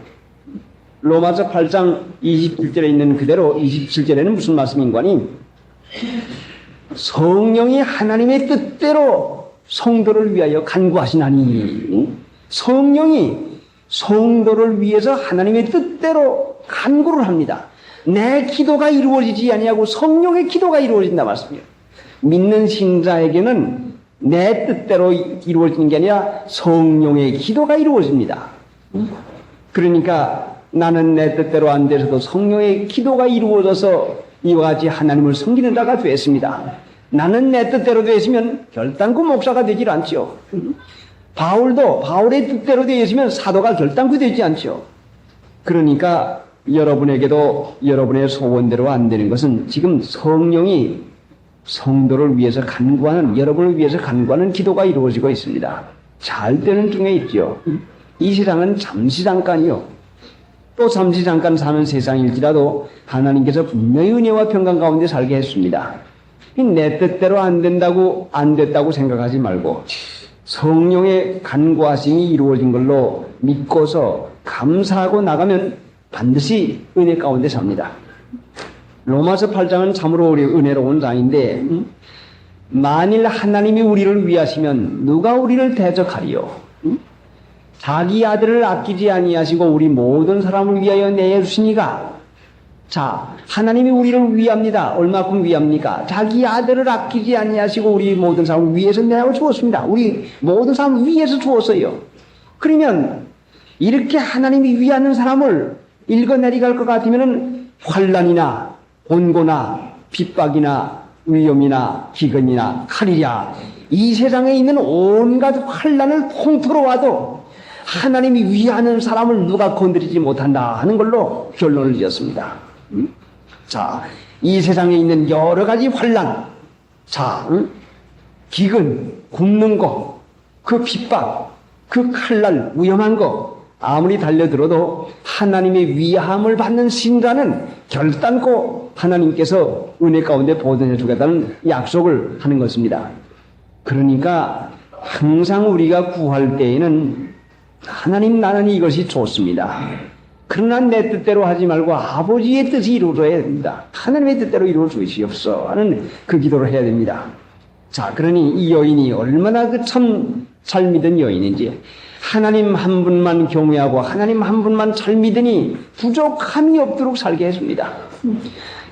로마서 8장 27절에 있는 그대로 27절에는 무슨 말씀인가니? 성령이 하나님의 뜻대로 성도를 위하여 간구하시나니 성령이 성도를 위해서 하나님의 뜻대로 간구를 합니다. 내 기도가 이루어지지 아니하고 성령의 기도가 이루어진다 말씀이에요. 믿는 신자에게는 내 뜻대로 이루어지는 게 아니라 성령의 기도가 이루어집니다. 그러니까 나는 내 뜻대로 안 돼서도 성령의 기도가 이루어져서 이와 같이 하나님을 섬기는 자가 되었습니다. 나는 내 뜻대로 되었으면 결단코 목사가 되질 않죠. 바울도 바울의 뜻대로 되었으면 사도가 결단코 되지 않죠. 그러니까 여러분에게도 여러분의 소원대로 안 되는 것은 지금 성령이 성도를 위해서 간구하는, 여러분을 위해서 간구하는 기도가 이루어지고 있습니다. 잘 되는 중에 있죠. 이 세상은 잠시 잠깐이요. 또 잠시 잠깐 사는 세상일지라도 하나님께서 분명히 은혜와 평강 가운데 살게 했습니다. 내 뜻대로 안 된다고, 안 됐다고 생각하지 말고 성령의 간구하심이 이루어진 걸로 믿고서 감사하고 나가면 반드시 은혜 가운데 삽니다. 로마서 8장은 참으로 은혜로운 장인데 만일 하나님이 우리를 위하시면 누가 우리를 대적하리요? 자기 아들을 아끼지 아니하시고 우리 모든 사람을 위하여 내주시니가. 자, 하나님이 우리를 위합니다. 얼마큼 위합니까? 자기 아들을 아끼지 아니하시고 우리 모든 사람을 위해서 내어 주었습니다. 우리 모든 사람을 위해서 주었어요. 그러면 이렇게 하나님이 위하는 사람을 읽어내리갈 것 같으면 환난이나 곤고나 핍박이나 위험이나 기근이나 칼이랴 이 세상에 있는 온갖 환난을 통틀어 와도 하나님이 위하는 사람을 누가 건드리지 못한다 하는 걸로 결론을 지었습니다. 자, 이 세상에 있는 여러 가지 환난, 자, 기근, 굶는 거, 그 핍박, 그 칼날, 위험한 거, 아무리 달려들어도 하나님의 위함을 받는 신자는 결단코 하나님께서 은혜 가운데 보존해 주겠다는 약속을 하는 것입니다. 그러니까 항상 우리가 구할 때에는 하나님 나는 이것이 좋습니다. 그러나 내 뜻대로 하지 말고 아버지의 뜻이 이루어져야 됩니다. 하나님의 뜻대로 이루어 주시옵소서 하는 그 기도를 해야 됩니다. 자, 그러니 이 여인이 얼마나 그 참 잘 믿은 여인인지, 하나님 한 분만 경외하고 하나님 한 분만 잘 믿으니 부족함이 없도록 살게 했습니다.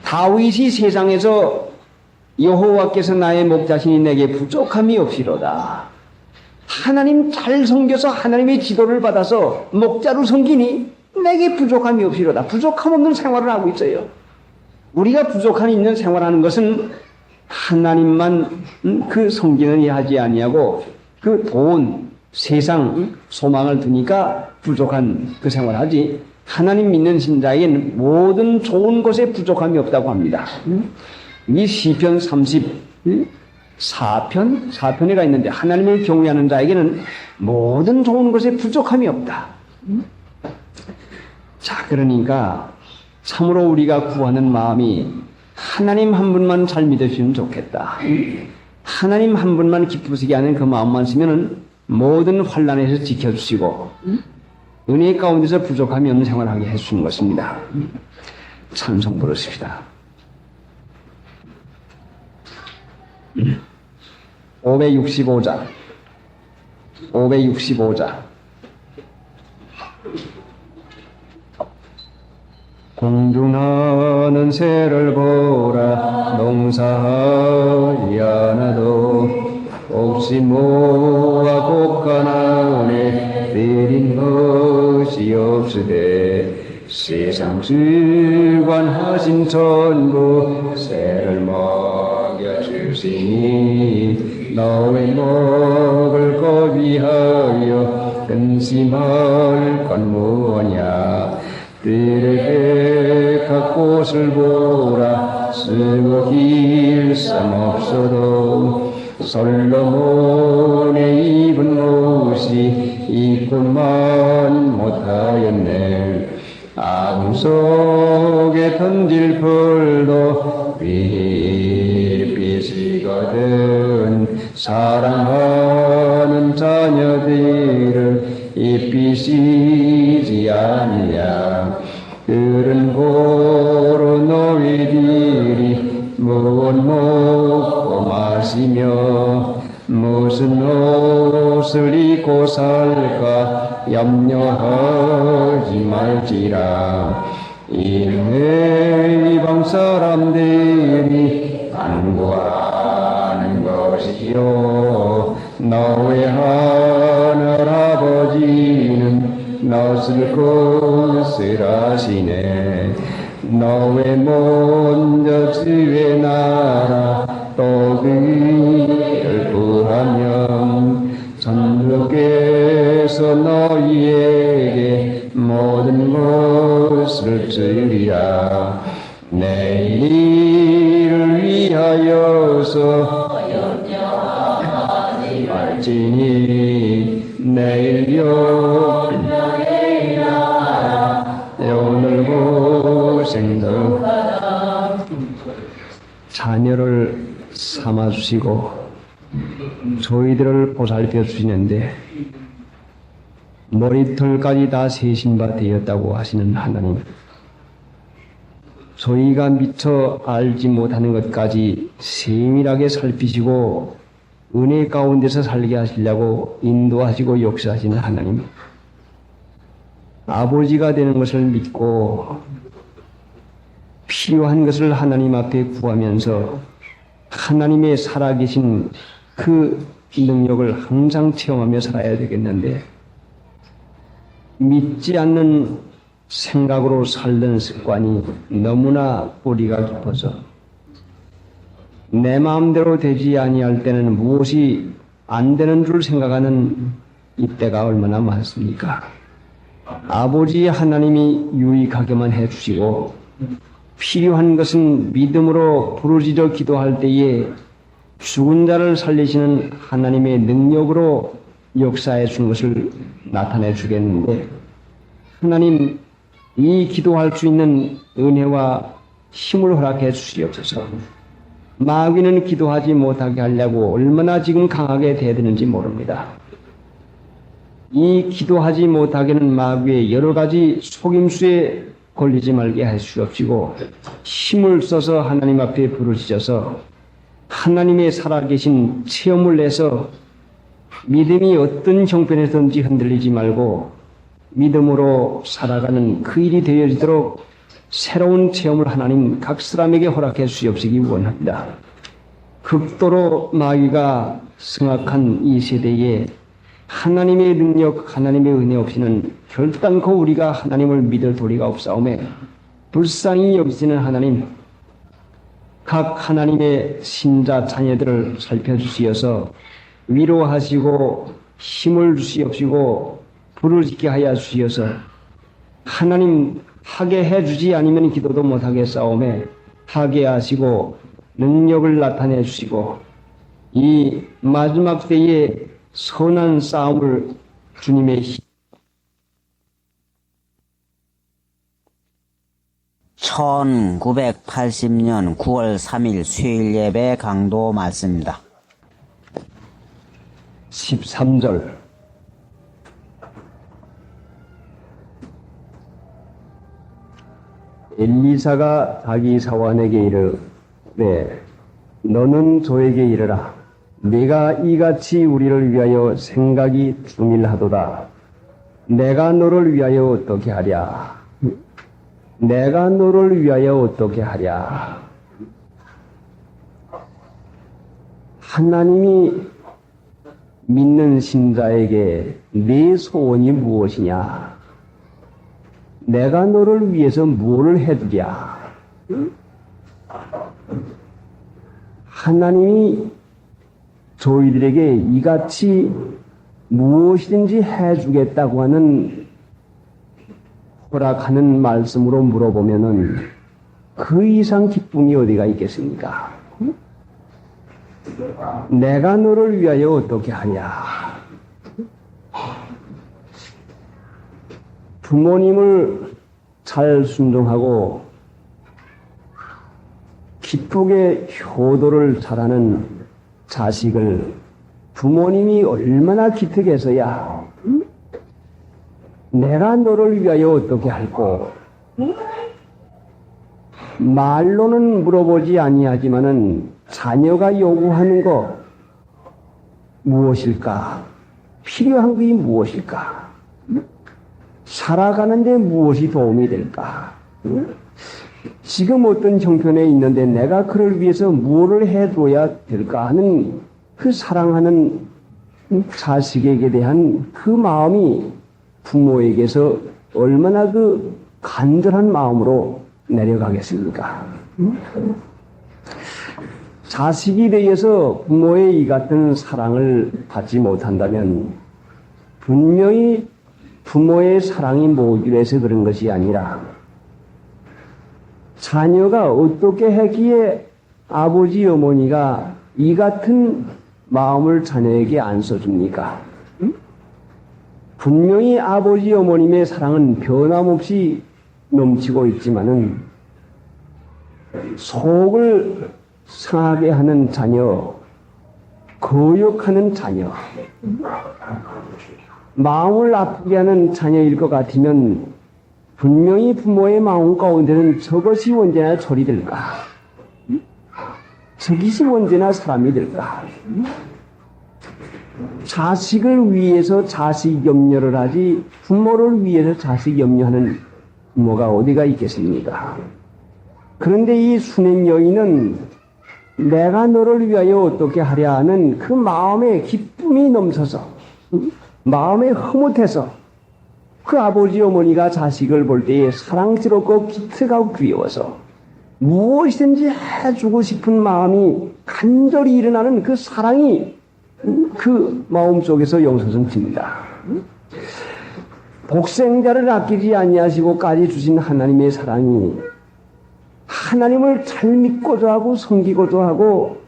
다윗이 세상에서 여호와께서 나의 목자시니 내게 부족함이 없이로다. 하나님 잘 섬겨서 하나님의 지도를 받아서 목자로 섬기니 내게 부족함이 없이로다. 부족함 없는 생활을 하고 있어요. 우리가 부족함이 있는 생활하는 것은 하나님만 그 섬기는 일 하지 아니하고 그 돈, 세상, 소망을 두니까 부족한 그 생활하지, 하나님 믿는 신자에게는 모든 좋은 것에 부족함이 없다고 합니다. 이 시편 34편이가 있는데 하나님을 경외하는 자에게는 모든 좋은 것에 부족함이 없다. 자, 그러니까 참으로 우리가 구하는 마음이 하나님 한 분만 잘 믿으시면 좋겠다. 하나님 한 분만 기쁘시게 하는 그 마음만 쓰면은 모든 환난에서 지켜주시고 은혜 가운데서 부족함이 없는 생활하게 해주시는 것입니다. 찬송 부르십시다. 565자. 공중하는 새를 보라. 농사하지 않아도 옥시 모아 곡간하오네. 내린 것이 없으되 세상 주관하신 전부 새를 먹여주시니 너의 먹을 것 위하여 근심할 건 무엇냐. 뜰에 각 꽃을 보라. 쓰고 길쌈 없어도 솔로몬의 입은 옷이 입고만 못하였네. 아궁 속에 던질 풀도 빛이거든. 사랑하는 자녀들을 입히시지 아니냐. 그런 고로 너희들이 무엇 먹고 마시며 무슨 옷을 입고 살까 염려하지 말지라. 이내 이방 사람들이 안구하는 것이요 너의 하늘 아버지는 너쓸 것을 아시네. 너의 먼저 주의 나라 또 그를 구하면 천주께서 너희에게 모든 것을 주리라. 내일 일을 위하여서 염려하지 말지니 내일요 오늘 고생도 자녀를 삼아주시고 저희들을 보살펴 주시는데 머리털까지 다 세신 바 되었다고 하시는 하나님, 저희가 미처 알지 못하는 것까지 세밀하게 살피시고 은혜 가운데서 살게 하시려고 인도하시고 역사하시는 하나님, 아버지가 되는 것을 믿고 필요한 것을 하나님 앞에 구하면서 하나님의 살아계신 그 능력을 항상 체험하며 살아야 되겠는데, 믿지 않는 생각으로 살던 습관이 너무나 뿌리가 깊어서 내 마음대로 되지 아니할 때는 무엇이 안 되는 줄 생각하는 이때가 얼마나 많습니까? 아버지 하나님이 유익하게만 해주시고 필요한 것은 믿음으로 부르짖어 기도할 때에 죽은 자를 살리시는 하나님의 능력으로 역사해 준 것을 나타내 주겠는데, 하나님, 이 기도할 수 있는 은혜와 힘을 허락해 주시옵소서. 마귀는 기도하지 못하게 하려고 얼마나 지금 강하게 대드는지 모릅니다. 이 기도하지 못하게는 마귀의 여러 가지 속임수에 걸리지 말게 하시옵시고, 힘을 써서 하나님 앞에 부르짖어서 하나님의 살아계신 체험을 내서 믿음이 어떤 형편에서든지 흔들리지 말고 믿음으로 살아가는 그 일이 되어지도록 새로운 체험을 하나님 각 사람에게 허락해 주시옵시기 원합니다. 극도로 마귀가 승악한 이 세대에 하나님의 능력, 하나님의 은혜 없이는 결단코 우리가 하나님을 믿을 도리가 없사오매, 불쌍히 여기시는 하나님, 각 하나님의 신자 자녀들을 살펴주시어서 위로하시고 힘을 주시옵시고 부르짖게 하여 주시어서 하나님 하게 해주지 아니면 기도도 못하게 싸움에 하게 하시고 능력을 나타내 주시고 이 마지막 때에 선한 싸움을 주님의 힘 1980년 9월 3일 수요일 예배 강도 말씀입니다. 13절 엘리사가 자기 사환에게 이르되 너는 저에게 이르라. 네가 이같이 우리를 위하여 생각이 중일하도다. 내가 너를 위하여 어떻게 하랴? 내가 너를 위하여 어떻게 하랴? 하나님이 믿는 신자에게 네 소원이 무엇이냐? 내가 너를 위해서 무엇을 해주랴? 하나님이 저희들에게 이같이 무엇이든지 해주겠다고 하는 허락하는 말씀으로 물어보면은 그 이상 기쁨이 어디가 있겠습니까? 내가 너를 위하여 어떻게 하냐? 부모님을 잘 순종하고 기쁘게 효도를 잘하는 자식을 부모님이 얼마나 기특해서야 내가 너를 위하여 어떻게 할꼬? 말로는 물어보지 아니하지만은 자녀가 요구하는 거 무엇일까? 필요한 것이 무엇일까? 살아가는데 무엇이 도움이 될까? 지금 어떤 형편에 있는데 내가 그를 위해서 무엇을 해줘야 될까 하는 그 사랑하는 자식에게 대한 그 마음이 부모에게서 얼마나 그 간절한 마음으로 내려가겠습니까? 자식이 되어서 부모의 이 같은 사랑을 받지 못한다면 분명히 부모의 사랑이 모질해서 그런 것이 아니라 자녀가 어떻게 했기에 아버지 어머니가 이 같은 마음을 자녀에게 안 써줍니까? 분명히 아버지 어머님의 사랑은 변함없이 넘치고 있지만은 속을 상하게 하는 자녀, 거역하는 자녀, 마음을 아프게 하는 자녀일 것 같으면 분명히 부모의 마음 가운데는 저것이 언제나 철이 들까? 저것이 언제나 사람이 될까? 자식을 위해서 자식 염려를 하지 부모를 위해서 자식 염려하는 부모가 어디가 있겠습니까? 그런데 이 순행 여인은 내가 너를 위하여 어떻게 하랴 하는 그 마음에 기쁨이 넘쳐서 마음에 흐뭇해서 그 아버지 어머니가 자식을 볼 때에 사랑스럽고 기특하고 귀여워서 무엇이든지 해주고 싶은 마음이 간절히 일어나는 그 사랑이 그 마음 속에서 용서성칩니다. 독생자를 아끼지 아니하시고까지 주신 하나님의 사랑이 하나님을 잘 믿고도 하고 섬기고도 하고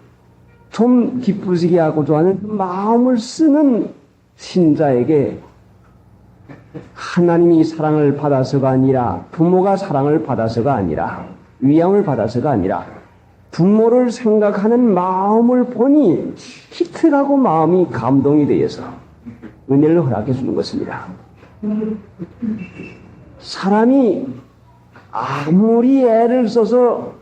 좀 기쁘시게 하고도 하는 그 마음을 쓰는 신자에게 하나님이 사랑을 받아서가 아니라, 부모가 사랑을 받아서가 아니라, 위안을 받아서가 아니라, 부모를 생각하는 마음을 보니 희특하고 마음이 감동이 되어서 은혜를 허락해 주는 것입니다. 사람이 아무리 애를 써서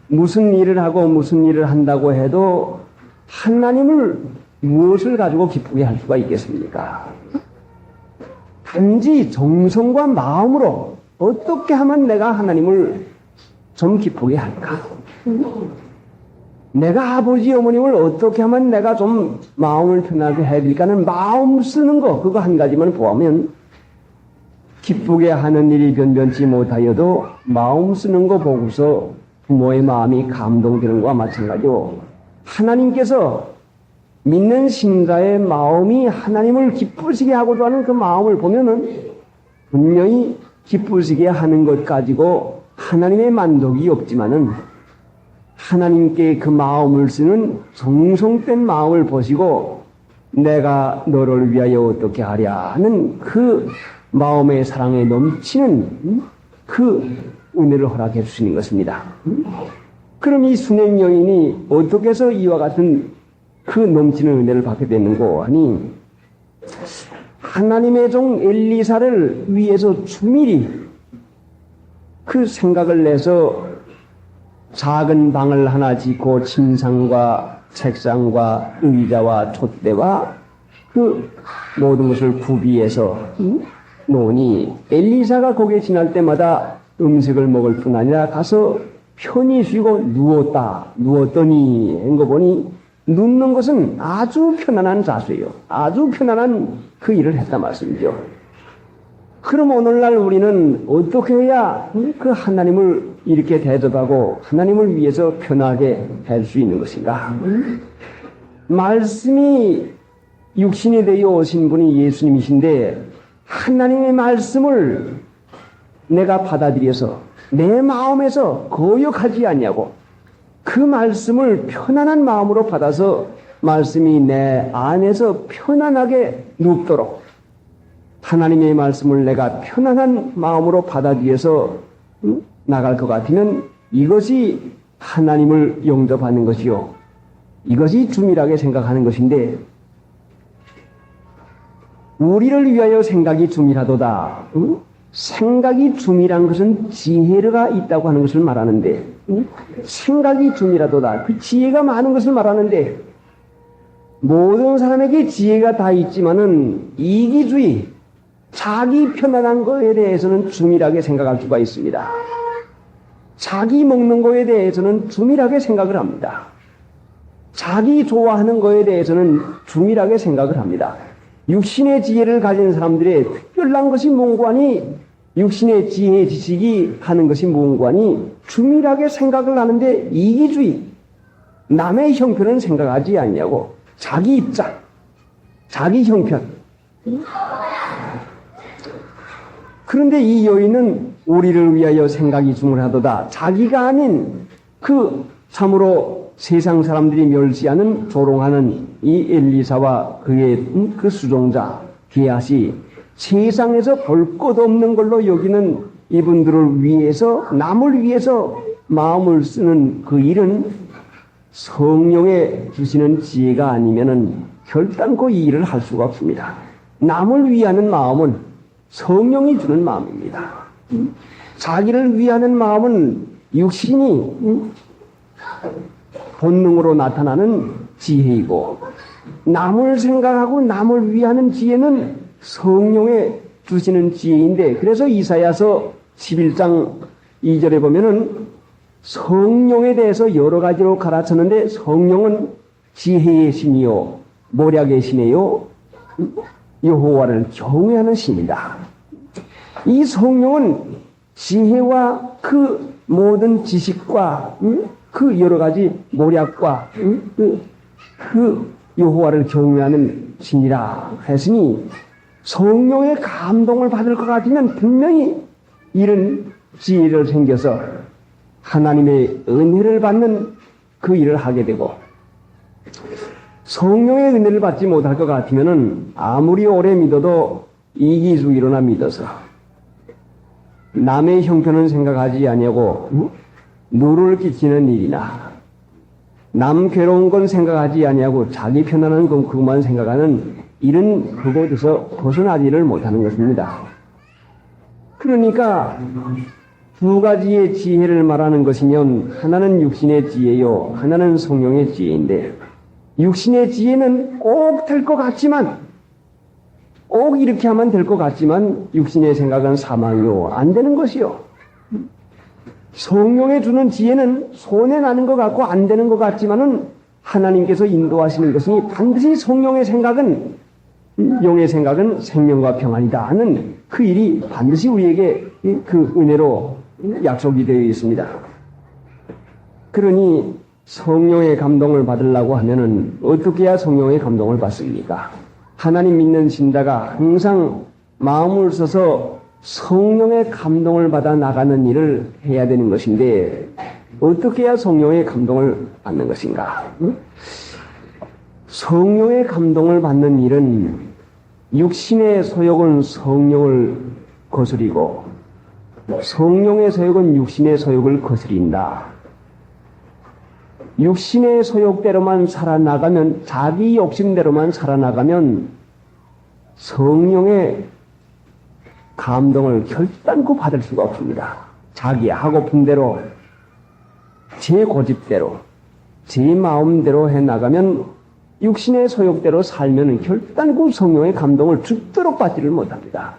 무슨 일을 하고 무슨 일을 한다고 해도 하나님을 무엇을 가지고 기쁘게 할 수가 있겠습니까? 단지 정성과 마음으로 어떻게 하면 내가 하나님을 좀 기쁘게 할까? 내가 아버지 어머님을 어떻게 하면 내가 좀 마음을 편하게 해드릴까는 마음 쓰는 거, 그거 한 가지만 보면 기쁘게 하는 일이 변변치 못하여도 마음 쓰는 거 보고서 부모의 마음이 감동되는 것과 마찬가지로 하나님께서 믿는 신자의 마음이 하나님을 기쁘시게 하고자 하는 그 마음을 보면은 분명히 기쁘시게 하는 것 가지고 하나님의 만족이 없지만은 하나님께 그 마음을 쓰는 정성된 마음을 보시고 내가 너를 위하여 어떻게 하랴 하는 그 마음의 사랑에 넘치는 그 은혜를 허락해 주시는 것입니다. 그럼 이 순행 여인이 어떻게 해서 이와 같은 그 넘치는 은혜를 받게 됐는고 하니 하나님의 종 엘리사를 위해서 주밀히 그 생각을 내서 작은 방을 하나 짓고 침상과 책상과 의자와 촛대와 그 모든 것을 구비해서 놓으니 엘리사가 거기에 지날 때마다 음식을 먹을 뿐 아니라 가서 편히 쉬고 누웠더니 한 거 보니 눕는 것은 아주 편안한 자세예요. 아주 편안한 그 일을 했단 말씀이죠. 그럼 오늘날 우리는 어떻게 해야 그 하나님을 이렇게 대접하고 하나님을 위해서 편하게 할 수 있는 것인가? 말씀이 육신이 되어 오신 분이 예수님이신데 하나님의 말씀을 내가 받아들여서 내 마음에서 거역하지 않냐고 그 말씀을 편안한 마음으로 받아서 말씀이 내 안에서 편안하게 눕도록 하나님의 말씀을 내가 편안한 마음으로 받아들여서 나갈 것 같으면 이것이 하나님을 영접하는 것이요. 이것이 주밀하게 생각하는 것인데 우리를 위하여 생각이 주밀하도다. 생각이 주밀한 것은 지혜가 있다고 하는 것을 말하는데 생각이 주밀하도다. 그 지혜가 많은 것을 말하는데 모든 사람에게 지혜가 다 있지만은 이기주의, 자기 편안한 것에 대해서는 주밀하게 생각할 수가 있습니다. 자기 먹는 것에 대해서는 주밀하게 생각을 합니다. 자기 좋아하는 것에 대해서는 주밀하게 생각을 합니다. 육신의 지혜를 가진 사람들의 특별한 것이 뭔고하니 육신의 지혜 지식이 하는 것이 뭔고하니 주밀하게 생각을 하는데 이기주의, 남의 형편은 생각하지 않냐고 자기 입장, 자기 형편. 그런데 이 여인은 우리를 위하여 생각이 주물하도다. 자기가 아닌 그 참으로 세상 사람들이 멸시하는 조롱하는 이 엘리사와 그의 그 수종자 게하시 세상에서 볼 것 없는 걸로 여기는 이분들을 위해서 남을 위해서 마음을 쓰는 그 일은 성령에 주시는 지혜가 아니면은 결단코 이 일을 할 수가 없습니다. 남을 위하는 마음은 성령이 주는 마음입니다. 자기를 위하는 마음은 육신이 본능으로 나타나는 지혜이고 남을 생각하고 남을 위하는 지혜는 성령에 주시는 지혜인데 그래서 이사야서 11장 2절에 보면은 성령에 대해서 여러 가지로 가르쳤는데 성령은 지혜의 신이요 모략의 신이요 여호와를 경외하는 신이다. 이 성령은 지혜와 그 모든 지식과 그 여러 가지 모략과 그 여호와를 경외하는 신이라 했으니 성령의 감동을 받을 것 같으면 분명히 이런 지혜를 생겨서 하나님의 은혜를 받는 그 일을 하게 되고 성령의 은혜를 받지 못할 것 같으면은 아무리 오래 믿어도 이기주의로나 믿어서 남의 형편은 생각하지 아니하고 누를 끼치는 일이나 남 괴로운 건 생각하지 아니하고 자기 편안한 건 그것만 생각하는 이런 그곳에서 벗어나지를 못하는 것입니다. 그러니까 두 가지의 지혜를 말하는 것이면 하나는 육신의 지혜요, 하나는 성령의 지혜인데 육신의 지혜는 꼭 될 것 같지만 꼭 이렇게 하면 될 것 같지만 육신의 생각은 사망이요, 안 되는 것이요. 성령의 주는 지혜는 손에 나는 것 같고 안 되는 것 같지만은 하나님께서 인도하시는 것이니 반드시 성령의 생각은 영의 생각은 생명과 평안이다 하는 그 일이 반드시 우리에게 그 은혜로 약속이 되어 있습니다. 그러니 성령의 감동을 받으려고 하면은 어떻게 해야 성령의 감동을 받습니까? 하나님 믿는 신자가 항상 마음을 써서 성령의 감동을 받아 나가는 일을 해야 되는 것인데 어떻게 해야 성령의 감동을 받는 것인가? 성령의 감동을 받는 일은 육신의 소욕은 성령을 거스리고 성령의 소욕은 육신의 소욕을 거스린다. 육신의 소욕대로만 살아나가면, 자기 욕심대로만 살아나가면 성령의 감동을 결단코 받을 수가 없습니다. 자기 하고픈 대로, 제 고집대로, 제 마음대로 해나가면 육신의 소욕대로 살면 결단코 성령의 감동을 죽도록 받지를 못합니다.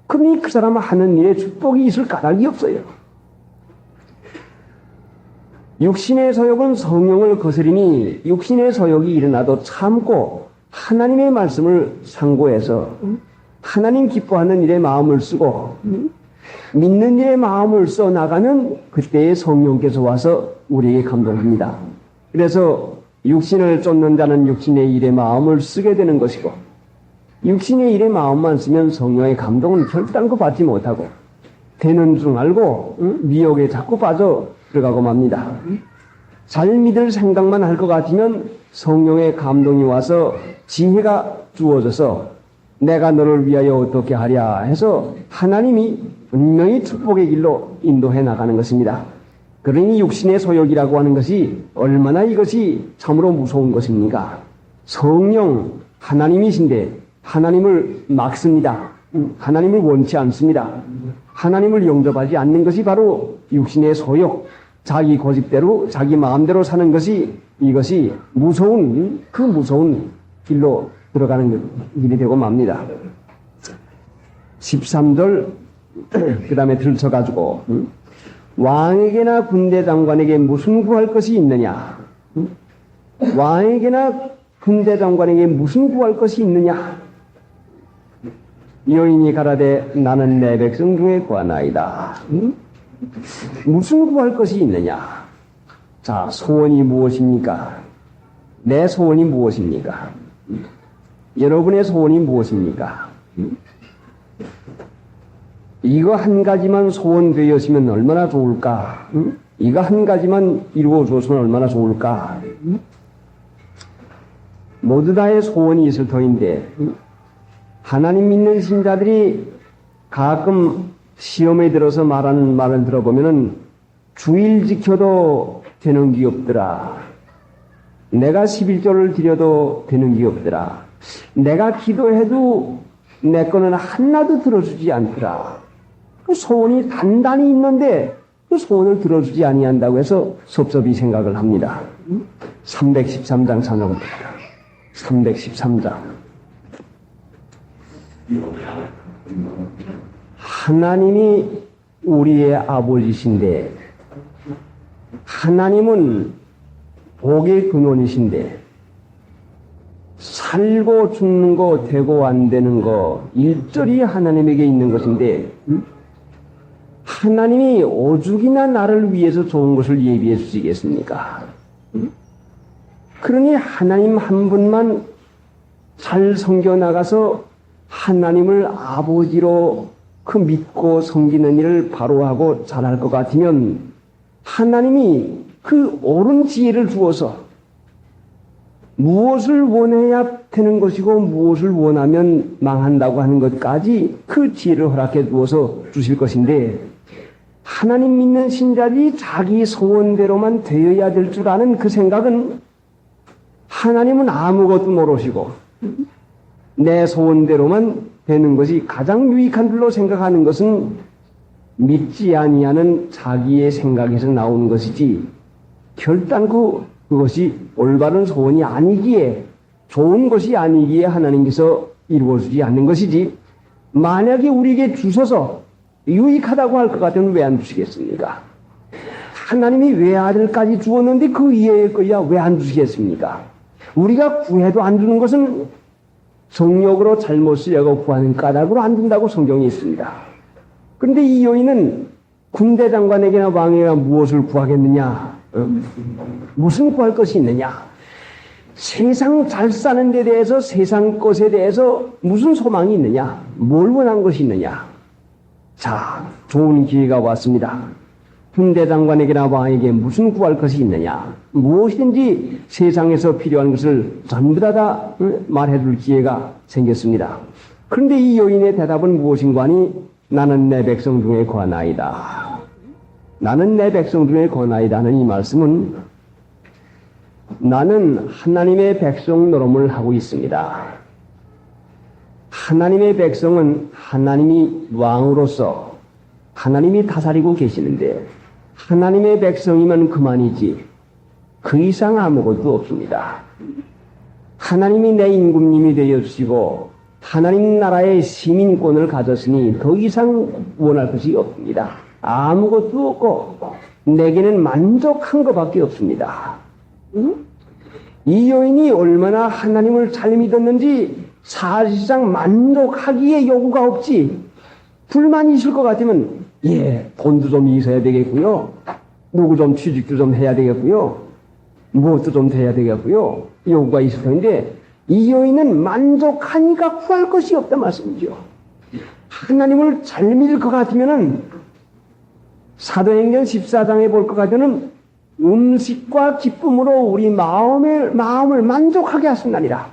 그러니 그 사람은 하는 일에 축복이 있을 까닭이 없어요. 육신의 소욕은 성령을 거스리니 육신의 소욕이 일어나도 참고 하나님의 말씀을 상고해서 하나님 기뻐하는 일에 마음을 쓰고 믿는 일에 마음을 써 나가면 그때의 성령께서 와서 우리에게 감동합니다. 그래서 육신을 쫓는 자는 육신의 일에 마음을 쓰게 되는 것이고 육신의 일에 마음만 쓰면 성령의 감동은 결단코 받지 못하고 되는 줄 알고 미혹에 자꾸 빠져 들어가고 맙니다. 잘 믿을 생각만 할 것 같으면 성령의 감동이 와서 지혜가 주어져서 내가 너를 위하여 어떻게 하랴 해서 하나님이 분명히 축복의 길로 인도해 나가는 것입니다. 그러니 육신의 소욕이라고 하는 것이 얼마나 이것이 참으로 무서운 것입니까? 성령 하나님이신데 하나님을 막습니다. 하나님을 원치 않습니다. 하나님을 영접하지 않는 것이 바로 육신의 소욕, 자기 고집대로 자기 마음대로 사는 것이 이것이 무서운 그 무서운 길로 들어가는 일이 되고 맙니다. 13절 그 다음에 들쳐가지고 왕에게나 군대 장관에게 무슨 구할 것이 있느냐? 왕에게나 군대 장관에게 무슨 구할 것이 있느냐? 여인이 가라되 나는 내 백성 중에 구하나이다. 무슨 구할 것이 있느냐? 자, 소원이 무엇입니까? 내 소원이 무엇입니까? 여러분의 소원이 무엇입니까? 이거 한 가지만 소원되었으면 얼마나 좋을까? 이거 한 가지만 이루어줬으면 얼마나 좋을까? 모두 다의 소원이 있을 터인데 하나님 믿는 신자들이 가끔 시험에 들어서 말하는 말을 들어보면은 주일 지켜도 되는 게 없더라. 내가 11조를 드려도 되는 게 없더라. 내가 기도해도 내 거는 하나도 들어주지 않더라. 그 소원이 단단히 있는데 그 소원을 들어주지 아니한다고 해서 섭섭히 생각을 합니다. 313장 찾아봅니다. 313장. 하나님이 우리의 아버지신데 하나님은 복의 근원이신데 살고 죽는 거 되고 안 되는 거 일절이 하나님에게 있는 것인데 하나님이 오죽이나 나를 위해서 좋은 것을 예비해 주시겠습니까? 그러니 하나님 한 분만 잘 섬겨나가서 하나님을 아버지로 그 믿고 섬기는 일을 바로 하고 잘할 것 같으면 하나님이 그 옳은 지혜를 주어서 무엇을 원해야 되는 것이고 무엇을 원하면 망한다고 하는 것까지 그 지혜를 허락해 두어서 주실 것인데 하나님 믿는 신자들이 자기 소원대로만 되어야 될 줄 아는 그 생각은 하나님은 아무것도 모르시고 내 소원대로만 되는 것이 가장 유익한 줄로 생각하는 것은 믿지 아니하는 자기의 생각에서 나오는 것이지 결단코 그것이 올바른 소원이 아니기에 좋은 것이 아니기에 하나님께서 이루어주지 않는 것이지 만약에 우리에게 주셔서 유익하다고 할 것 같으면 왜 안 주시겠습니까? 하나님이 외아들까지 주었는데 그 이외의 거야 왜 안 주시겠습니까? 우리가 구해도 안 주는 것은 정욕으로 잘못 쓰려고 구하는 까닭으로 안 준다고 성경에 있습니다. 그런데 이 여인은 군대 장관에게나 왕에게나 무엇을 구하겠느냐? 무슨 구할 것이 있느냐? 세상 잘 사는 데 대해서 세상 것에 대해서 무슨 소망이 있느냐? 뭘 원한 것이 있느냐? 자, 좋은 기회가 왔습니다. 군대 장관에게나 왕에게 무슨 구할 것이 있느냐? 무엇이든지 세상에서 필요한 것을 전부 다 말해줄 기회가 생겼습니다. 그런데 이 여인의 대답은 무엇인가 하니 나는 내 백성 중에 거하나이다. 나는 내 백성 중에 거하나이다 하는 이 말씀은 나는 하나님의 백성 노름을 하고 있습니다. 하나님의 백성은 하나님이 왕으로서 하나님이 다스리고 계시는데 하나님의 백성이면 그만이지 그 이상 아무것도 없습니다. 하나님이 내 임금님이 되어주시고 하나님 나라의 시민권을 가졌으니 더 이상 원할 것이 없습니다. 아무것도 없고 내게는 만족한 것밖에 없습니다. 이 여인이 얼마나 하나님을 잘 믿었는지 사실상 만족하기에 요구가 없지. 불만이 있을 것 같으면 돈도 좀 있어야 되겠고요. 누구 좀 취직도 좀 해야 되겠고요. 무엇도 좀 돼야 되겠고요. 요구가 있을 텐데 이 여인은 만족하니까 구할 것이 없다 말씀이죠. 하나님을 잘 믿을 것 같으면은 사도행전 14장에 볼 것 같으면 음식과 기쁨으로 우리 마음을 만족하게 하신다니라.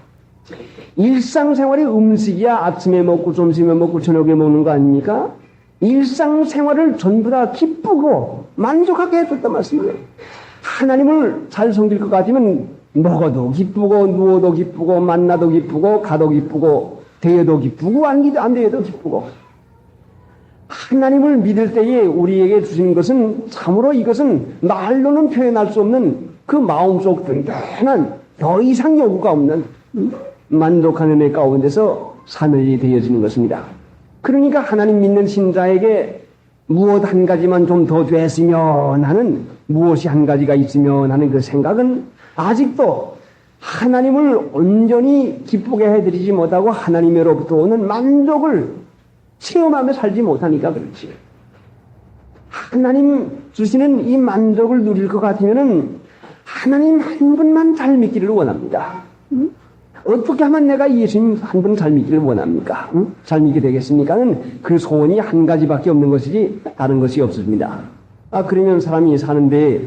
일상생활의 음식이야 아침에 먹고 점심에 먹고 저녁에 먹는 거 아닙니까? 일상생활을 전부 다 기쁘고 만족하게 해줬단 말씀이에요. 하나님을 잘 섬길 것 같으면 먹어도 기쁘고 누워도 기쁘고 만나도 기쁘고 가도 기쁘고 되어도 기쁘고 안 되어도 기쁘고 하나님을 믿을 때에 우리에게 주신 것은 참으로 이것은 말로는 표현할 수 없는 그 마음속 든든한 더 이상 요구가 없는 만족하는 애 가운데서 사는 일이 되어지는 것입니다. 그러니까 하나님 믿는 신자에게 무엇 한 가지만 좀 더 됐으면 하는 무엇이 한 가지가 있으면 하는 그 생각은 아직도 하나님을 온전히 기쁘게 해드리지 못하고 하나님으로부터 오는 만족을 체험하며 살지 못하니까 그렇지. 하나님 주시는 이 만족을 누릴 것 같으면은 하나님 한 분만 잘 믿기를 원합니다. 어떻게 하면 내가 예수님 한 분 잘 믿기를 원합니까? 잘 믿게 되겠습니까는 그 소원이 한 가지밖에 없는 것이지 다른 것이 없습니다. 그러면 사람이 사는데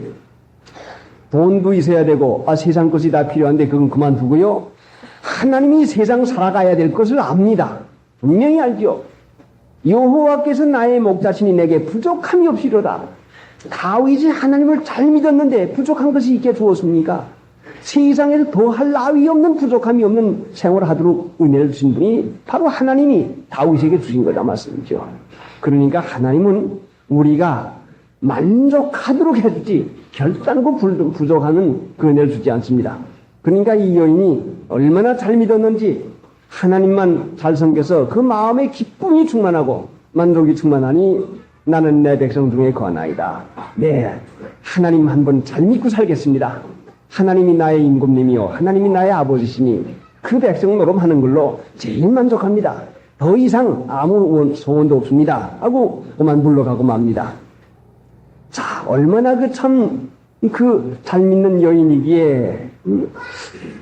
돈도 있어야 되고 세상 것이 다 필요한데 그건 그만두고요. 하나님이 세상 살아가야 될 것을 압니다. 분명히 알죠. 여호와께서 나의 목자시니 내게 부족함이 없이로다. 다윗이 하나님을 잘 믿었는데 부족한 것이 있게 주었습니까? 세상에서 더할 나위 없는 부족함이 없는 생활을 하도록 은혜를 주신 분이 바로 하나님이 다윗에게 주신 거다 말씀이죠. 그러니까 하나님은 우리가 만족하도록 해주지 결단코 부족하는 그 은혜를 주지 않습니다. 그러니까 이 여인이 얼마나 잘 믿었는지 하나님만 잘 섬겨서 그 마음에 기쁨이 충만하고 만족이 충만하니 나는 내 백성 중에 거하나이다. 네, 하나님 한 번 잘 믿고 살겠습니다. 하나님이 나의 임금님이요 하나님이 나의 아버지시니 그 백성 노름하는 걸로 제일 만족합니다. 더 이상 아무 소원도 없습니다 하고 그만 물러가고 맙니다. 자, 얼마나 잘 믿는 여인이기에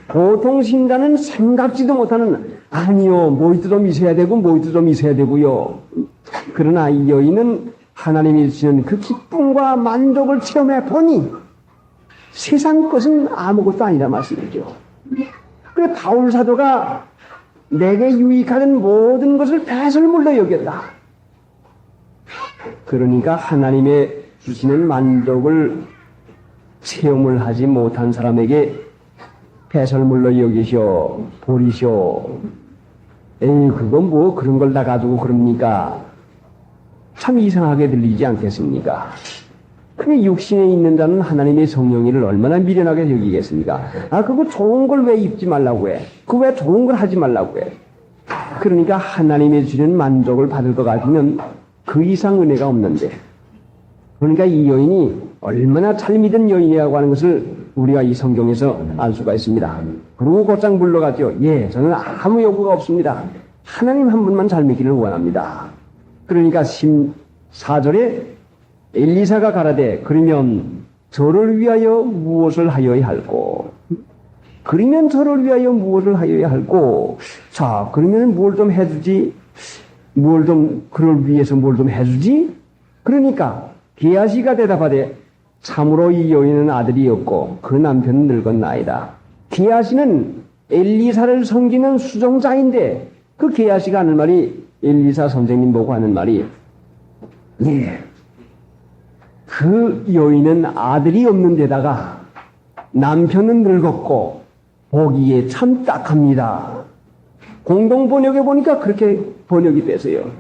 보통 신자는 생각지도 못하는 아니요 뭐이도 좀 있어야 되고 뭐이도 좀 있어야 되고요. 그러나 이 여인은 하나님이 주시는 그 기쁨과 만족을 체험해 보니 세상 것은 아무것도 아니라 말씀이죠. 그래 바울 사도가 내게 유익하는 모든 것을 배설물로 여겼다. 그러니까 하나님의 주시는 만족을 체험을 하지 못한 사람에게 배설물로 여기셔 버리셔. 에이 그건 뭐 그런 걸 다 가지고 그럽니까? 참 이상하게 들리지 않겠습니까? 근데 육신에 있는 자는 하나님의 성령이를 얼마나 미련하게 여기겠습니까? 아 그거 좋은 걸 왜 입지 말라고 해? 그 왜 좋은 걸 하지 말라고 해? 그러니까 하나님의 주는 만족을 받을 것 같으면 그 이상 은혜가 없는데, 그러니까 이 여인이 얼마나 잘 믿은 여인이라고 하는 것을 우리가 이 성경에서 알 수가 있습니다. 그리고 곧장 불러가죠. 예, 저는 아무 요구가 없습니다. 하나님 한 분만 잘 믿기를 원합니다. 그러니까 4절에 엘리사가 가라되 그러면 저를 위하여 무엇을 하여야 할꼬? 그러면 저를 위하여 무엇을 하여야 할꼬? 자, 그러면 뭘 좀 해주지? 그를 위해서 뭘 좀 해주지? 그러니까 게하시가 대답하되 참으로 이 여인은 아들이 없고 그 남편은 늙었나이다. 게하시는 엘리사를 섬기는 수종자인데 그 게하시가 하는 말이 엘리사 선생님 보고 하는 말이 예. 그 여인은 아들이 없는 데다가 남편은 늙었고 보기에 참 딱합니다. 공동 번역에 보니까 그렇게 번역이 됐어요.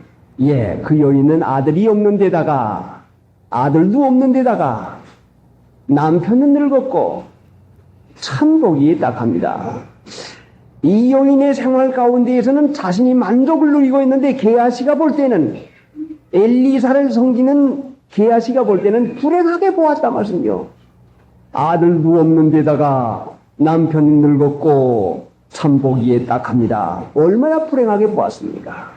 예, 그 여인은 아들이 없는 데다가 아들도 없는 데다가 남편은 늙었고 참 보기에 딱합니다. 이 여인의 생활 가운데에서는 자신이 만족을 누리고 있는데 게하시가 볼 때는 엘리사를 섬기는 게하시가 볼 때는 불행하게 보았다 말씀이요. 아들도 없는 데다가 남편이 늙었고 참 보기에 딱합니다. 얼마나 불행하게 보았습니까?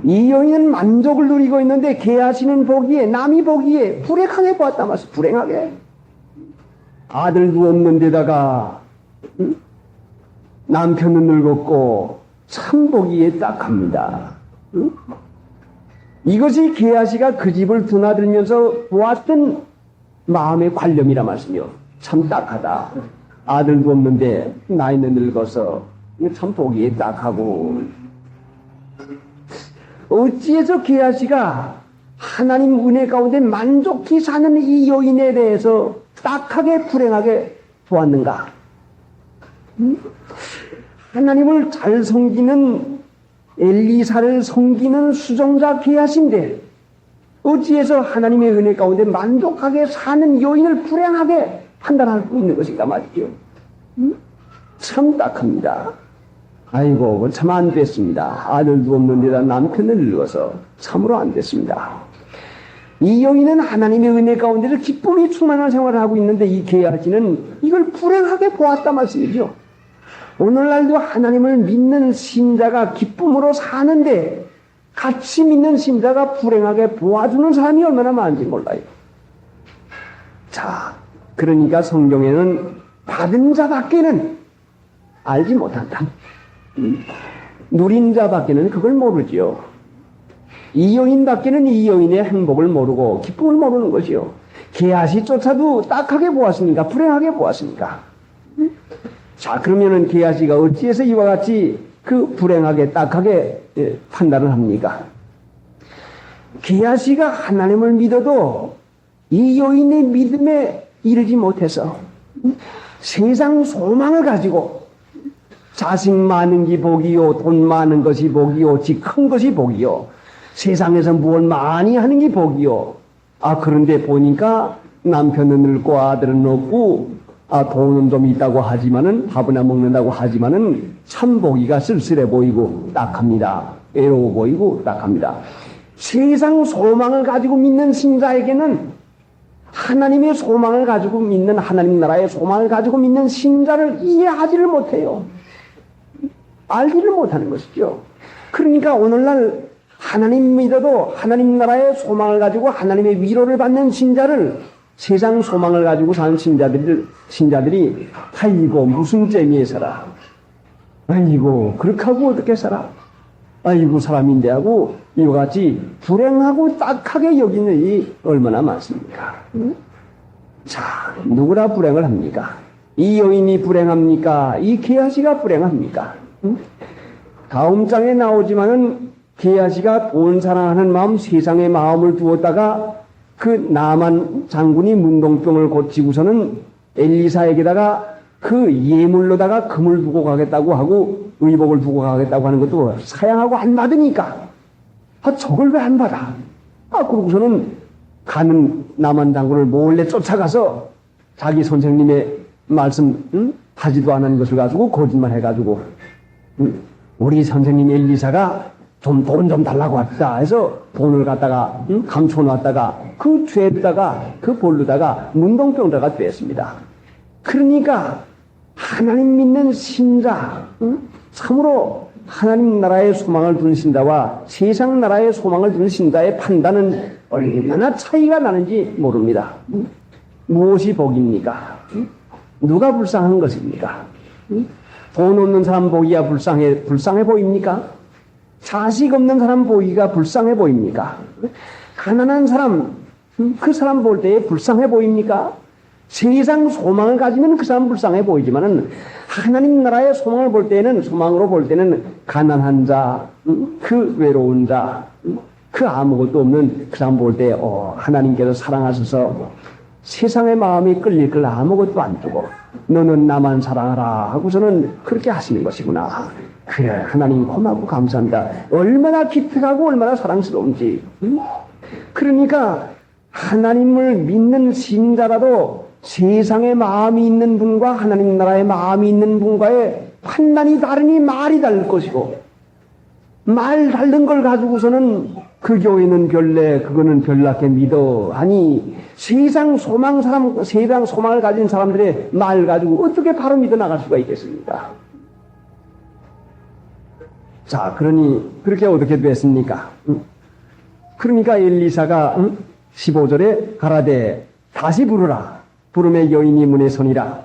이 여인은 만족을 누리고 있는데 게하시는 보기에 남이 보기에 불행하게 보았다 말씀. 불행하게. 아들도 없는 데다가 남편은 늙었고 참 보기에 딱합니다. 이것이 게하시가 그 집을 드나들면서 보았던 마음의 관념이라 말씀이요. 참 딱하다. 아들도 없는데 나이는 늙어서 참 보기에 딱하고. 어찌해서 게하시가 하나님 은혜 가운데 만족히 사는 이 여인에 대해서 딱하게 불행하게 보았는가? 하나님을 잘 섬기는 엘리사를 섬기는 수종자 게하시인데 어찌해서 하나님의 은혜 가운데 만족하게 사는 여인을 불행하게 판단할 수 있는 것인가 말이죠. 참 딱합니다. 아이고 참 안 됐습니다. 아들도 없는 데다 남편을 늙어서 참으로 안 됐습니다. 이 여인은 하나님의 은혜 가운데서 기쁨이 충만한 생활을 하고 있는데 이 게하시는 이걸 불행하게 보았다 말씀이죠. 오늘날도 하나님을 믿는 신자가 기쁨으로 사는데 같이 믿는 신자가 불행하게 보아주는 사람이 얼마나 많은지 몰라요. 자, 그러니까 성경에는 받은 자밖에는 알지 못한다. 누린 자밖에는 그걸 모르지요. 이 여인밖에는 이 여인의 행복을 모르고 기쁨을 모르는 것이요. 게하시조차도 딱하게 보았습니까? 불행하게 보았습니까? 자, 그러면은 게하시가 어찌해서 이와 같이 그 불행하게 딱하게 판단을 합니까? 게하시가 하나님을 믿어도 이 여인의 믿음에 이르지 못해서 세상 소망을 가지고 자식 많은 게 복이요, 돈 많은 것이 복이요, 집 큰 것이 복이요, 세상에서 무엇 많이 하는 게 복이요. 아, 그런데 보니까 남편은 늙고 아들은 없고, 아, 돈은 좀 있다고 하지만은, 밥이나 먹는다고 하지만은, 참 보기가 쓸쓸해 보이고, 딱합니다. 외로워 보이고, 딱합니다. 세상 소망을 가지고 믿는 신자에게는 하나님의 소망을 가지고 믿는, 하나님 나라의 소망을 가지고 믿는 신자를 이해하지를 못해요. 알지를 못하는 것이죠. 그러니까 오늘날 하나님 믿어도 하나님 나라의 소망을 가지고 하나님의 위로를 받는 신자를 세상 소망을 가지고 사는 신자들이 아이고 무슨 재미에 살아, 아이고 그렇게 하고 어떻게 살아, 아이고 사람인데 하고 이와 같이 불행하고 딱하게 여기는 일이 얼마나 많습니까? 자, 누구나 불행을 합니까? 이 여인이 불행합니까? 이 게하시가 불행합니까? 다음 장에 나오지만은 게하시가 돈 사랑하는 마음, 세상의 마음을 두었다가 그 나만 장군이 문동병을 고치고서는 엘리사에게다가 그 예물로다가 금을 두고 가겠다고 하고 의복을 두고 가겠다고 하는 것도 사양하고 안 받으니까 저걸 왜 안 받아? 그러고서는 가는 나만 장군을 몰래 쫓아가서 자기 선생님의 말씀 하지도 않은 것을 가지고 거짓말 해가지고 우리 선생님 엘리사가 좀 돈 좀 달라고 합시다 해서 돈을 갖다가 감춰놨다가 그 죄다가 그 볼로다가 문동병자가 됐습니다. 그러니까 하나님 믿는 신자, 참으로 하나님 나라의 소망을 두는 신자와 세상 나라의 소망을 두는 신자의 판단은 얼마나 차이가 나는지 모릅니다. 무엇이 복입니까? 누가 불쌍한 것입니까? 돈 없는 사람 보기가 불쌍해 보입니까? 자식 없는 사람 보기가 불쌍해 보입니까? 가난한 사람, 그 사람 볼 때에 불쌍해 보입니까? 세상 소망을 가지면 그 사람 불쌍해 보이지만은 하나님 나라의 소망을 볼 때는 소망으로 볼 때는 가난한 자, 그 외로운 자, 그 아무것도 없는 그 사람 볼 때 하나님께서 사랑하셔서 세상의 마음이 끌릴 걸 아무것도 안 주고 너는 나만 사랑하라 하고서는 그렇게 하시는 것이구나. 그래, 하나님 고맙고 감사합니다. 얼마나 기특하고 얼마나 사랑스러운지. 그러니까 하나님을 믿는 신자라도 세상의 마음이 있는 분과 하나님 나라의 마음이 있는 분과의 판단이 다르니 말이 다를 것이고, 말 다른 걸 가지고서는 그 교회는 별내, 그거는 별나게 믿어. 아니, 세상 소망을 가진 사람들의 말 가지고 어떻게 바로 믿어 나갈 수가 있겠습니까? 자, 그러니, 그렇게 어떻게 됐습니까? 그러니까 엘리사가 15절에 가라되 다시 부르라. 부름의 여인이 문에 서니라.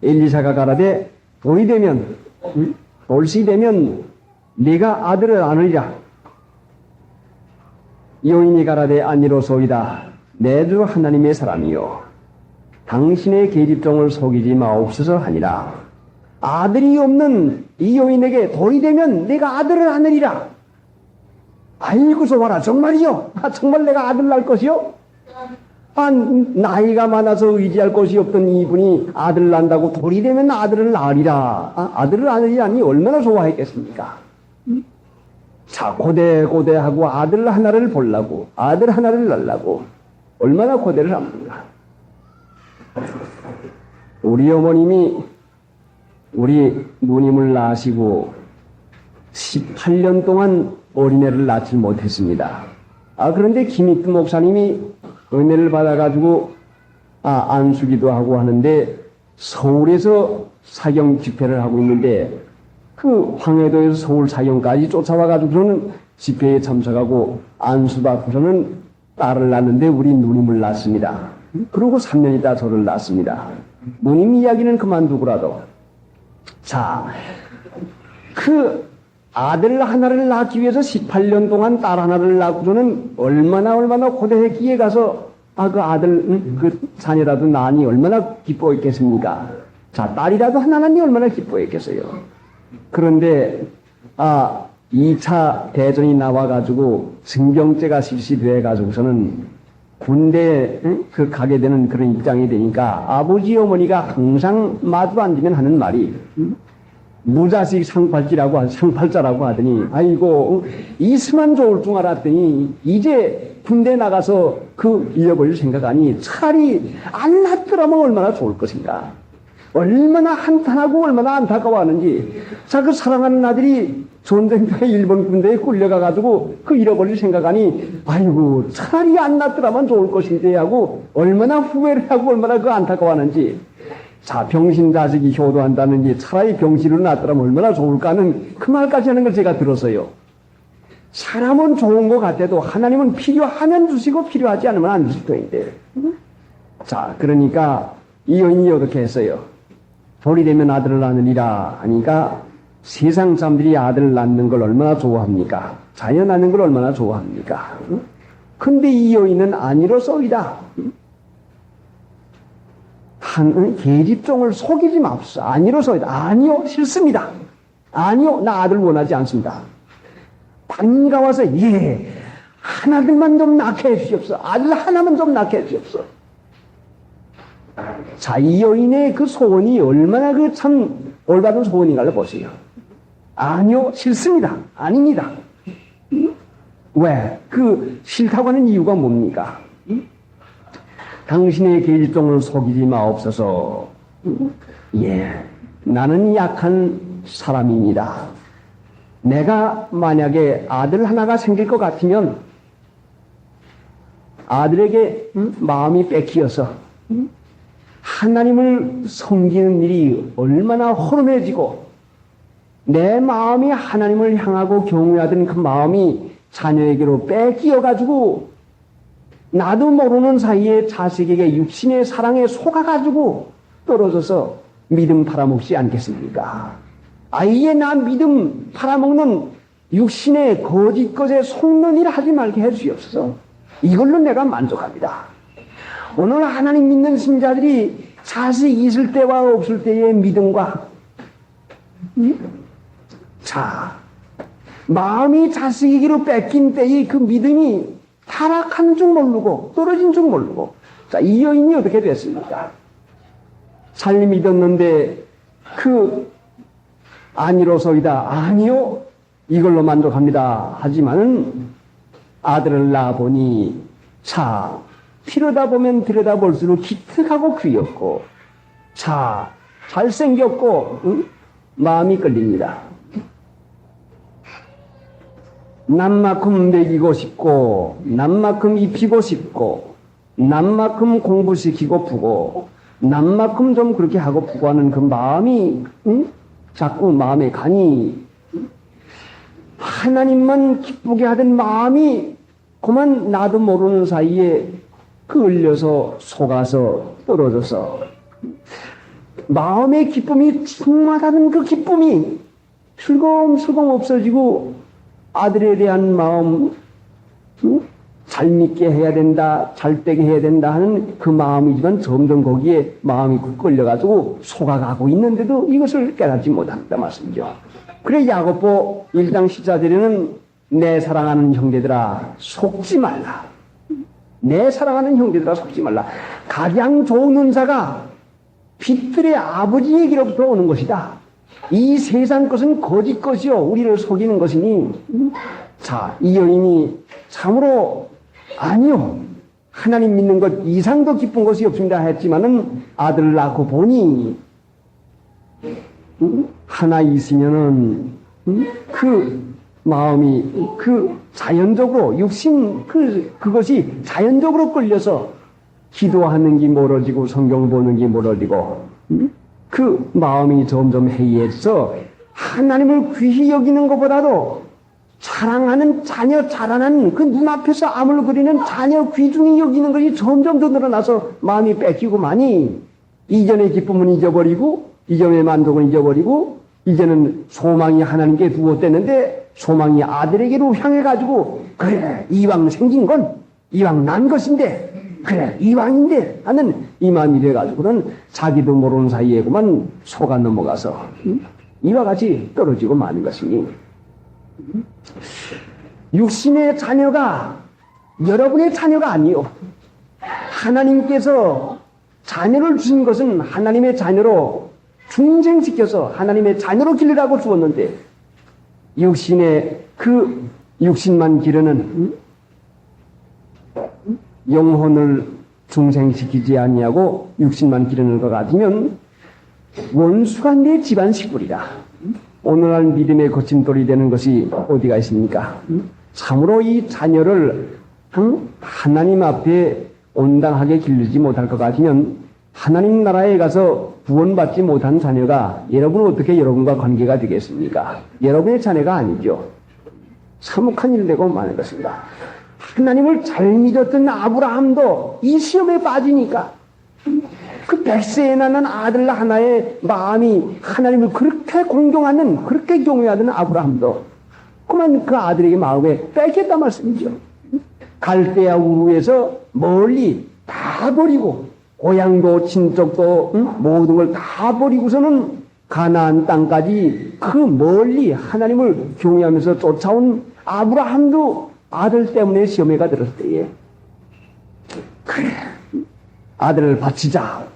엘리사가 가라되 돌이 되면, 돌시 되면 네가 아들을 안으리라. 여인이 가라되 아니로소이다. 내 주 하나님의 사람이요 당신의 계집종을 속이지 마옵소서 하니라. 아들이 없는 이 여인에게 돌이 되면 내가 아들을 안으리라. 아이고서 봐라. 정말이요? 정말 내가 아들 낳을 것이요? 나이가 많아서 의지할 것이 없던 이분이 아들 낳는다고 돌이 되면 아들을 낳으리라. 아들을 안으리라니 얼마나 좋아했겠습니까? 자, 고대하고 아들 하나를 보려고, 아들 하나를 낳으려고 얼마나 고대를 합니까? 우리 어머님이 우리 누님을 낳으시고 18년 동안 어린애를 낳지 못했습니다. 그런데 김익두 목사님이 은혜를 받아가지고 안수기도 하고 하는데 서울에서 사경 집회를 하고 있는데 그 황해도에서 서울 사경까지 쫓아와가지고서는 집회에 참석하고 안수받고서는 딸을 낳는데 우리 누님을 낳습니다. 그리고 3년 있다 저를 낳습니다. 누님 이야기는 그만두고라도 자, 그 아들 하나를 낳기 위해서 18년 동안 딸 하나를 낳고서는 얼마나 고대했기에 가서 그 아들 그 자녀라도 낳으니 얼마나 기뻐했겠습니까? 자, 딸이라도 하나 낳으니 얼마나 기뻐했겠어요. 그런데 2차 대전이 나와가지고 승병제가 실시돼 가지고서는 군대에 가게 되는 그런 입장이 되니까 아버지 어머니가 항상 마주 앉으면 하는 말이 무자식 상팔자라고 하더니 아이고 있으면 좋을 줄 알았더니 이제 군대 나가서 그 잃어버릴 생각하니 차라리 안 낳더라면 얼마나 좋을 것인가. 얼마나 한탄하고 얼마나 안타까워하는지. 자, 그 사랑하는 아들이 전쟁터에 일본 군대에 끌려가가지고 그 잃어버릴 생각하니 아이고 차라리 안 낳더라면 좋을 것인데 하고 얼마나 후회를 하고 얼마나 그 안타까워하는지. 자, 병신 자식이 효도한다는지 차라리 병신으로 낳더라면 얼마나 좋을까 하는 그 말까지 하는 걸 제가 들었어요. 사람은 좋은 것 같아도 하나님은 필요하면 주시고 필요하지 않으면 안 주실 터인데. 자, 그러니까 이 여인이 어떻게 했어요? 돌이 되면 아들을 낳으리라 하니까 세상 사람들이 아들을 낳는 걸 얼마나 좋아합니까? 자녀 낳는 걸 얼마나 좋아합니까? 근데 이 여인은 아니로소이다. 계집종을 속이지 맙소서. 아니로소이다. 아니요, 싫습니다. 아니요, 나 아들 원하지 않습니다. 당리가 와서 하나들만 좀 낳게 해주시옵소서. 아들 하나만 좀 낳게 해주시옵소서. 자, 이 여인의 그 소원이 얼마나 그 참 올바른 소원인가를 보세요. 아니요, 싫습니다. 아닙니다. 왜? 그 싫다고 하는 이유가 뭡니까? 당신의 계집종을 속이지 마옵소서. 나는 약한 사람입니다. 내가 만약에 아들 하나가 생길 것 같으면 아들에게 마음이 뺏기어서 하나님을 섬기는 일이 얼마나 허름해지고 내 마음이 하나님을 향하고 경외하던 그 마음이 자녀에게로 뺏기어가지고 나도 모르는 사이에 자식에게 육신의 사랑에 속아가지고 떨어져서 믿음 팔아먹지 않겠습니까? 아예 나 믿음 팔아먹는 육신의 거짓 것에 속는 일 하지 말게 해주시옵소서. 이걸로 내가 만족합니다. 오늘 하나님 믿는 신자들이 자식이 있을 때와 없을 때의 믿음과 자, 마음이 자식에게로 뺏긴 때의 그 믿음이 타락하는 줄 모르고 떨어진 줄 모르고 자, 이 여인이 어떻게 됐습니까? 잘 믿었는데 아니로소이다. 아니요, 이걸로 만족합니다. 하지만은 아들을 낳아보니 자, 필요다 보면 들여다볼수록 기특하고 귀엽고 자, 잘생겼고 마음이 끌립니다. 남만큼 먹이고 싶고 남만큼 입히고 싶고 남만큼 공부시키고 푸고 남만큼 좀 그렇게 하고 푸고 하는 그 마음이 자꾸 마음에 가니 하나님만 기쁘게 하던 마음이 그만 나도 모르는 사이에 끌려서 속아서 떨어져서 마음의 기쁨이 충만하던 그 기쁨이 슬금슬금 없어지고 아들에 대한 마음 잘 믿게 해야 된다, 잘 되게 해야 된다 하는 그 마음이지만 점점 거기에 마음이 끌려가지고 속아가고 있는데도 이것을 깨닫지 못한다 말씀이죠. 그래 야고보 1장 14절에는 내 사랑하는 형제들아 속지 말라. 내 사랑하는 형제들아 속지 말라. 가장 좋은 은사가 빛들의 아버지에게로부터 오는 것이다. 이 세상 것은 거짓 것이요 우리를 속이는 것이니 자, 이 여인이 참으로 아니요 하나님 믿는 것 이상도 기쁜 것이 없습니다 했지만은 아들을 낳고 보니 하나 있으면은 그 마음이 그 자연적으로 육신 그것이 자연적으로 끌려서 기도하는 게 멀어지고 성경 보는 게 멀어지고 그 마음이 점점 해이해서 하나님을 귀히 여기는 것보다도 사랑하는 자녀 자라나는 그 눈앞에서 아물거리는 자녀 귀중히 여기는 것이 점점 더 늘어나서 마음이 뺏기고만이 이전의 기쁨은 잊어버리고 이전의 만족은 잊어버리고 이제는 소망이 하나님께 두었댔는데 소망이 아들에게로 향해가지고 그래 이왕 생긴 건 이왕 난 것인데 그래 이왕인데 하는 이 마음이 돼가지고는 자기도 모르는 사이에구만 속아 넘어가서 이와 같이 떨어지고 마는 것이니 육신의 자녀가 여러분의 자녀가 아니요 하나님께서 자녀를 주신 것은 하나님의 자녀로 중생시켜서 하나님의 자녀로 기르라고 주었는데 육신의 그 육신만 기르는 영혼을 중생시키지 아니하고 육신만 기르는 것 같으면 원수가 내 집안 식구리라. 오늘날 믿음의 거침돌이 되는 것이 어디가 있습니까? 참으로 이 자녀를 하나님 앞에 온당하게 기르지 못할 것 같으면 하나님 나라에 가서 구원받지 못한 자녀가 여러분은 어떻게 여러분과 관계가 되겠습니까? 여러분의 자녀가 아니죠. 사목한 일 되고 마는 것입니다. 하나님을 잘 믿었던 아브라함도 이 시험에 빠지니까 그 100세에 낳는 아들 하나의 마음이 하나님을 그렇게 공경하는 그렇게 경외하던 아브라함도 그만 그 아들에게 마음에 뺏겼단 말씀이죠. 갈대아 우르에서 멀리 다 버리고 고향도 친족도 모든 걸 다 버리고서는 가나안 땅까지 그 멀리 하나님을 경외하면서 쫓아온 아브라함도 아들 때문에 시험에가 들었을 때에 그래 아들을 바치자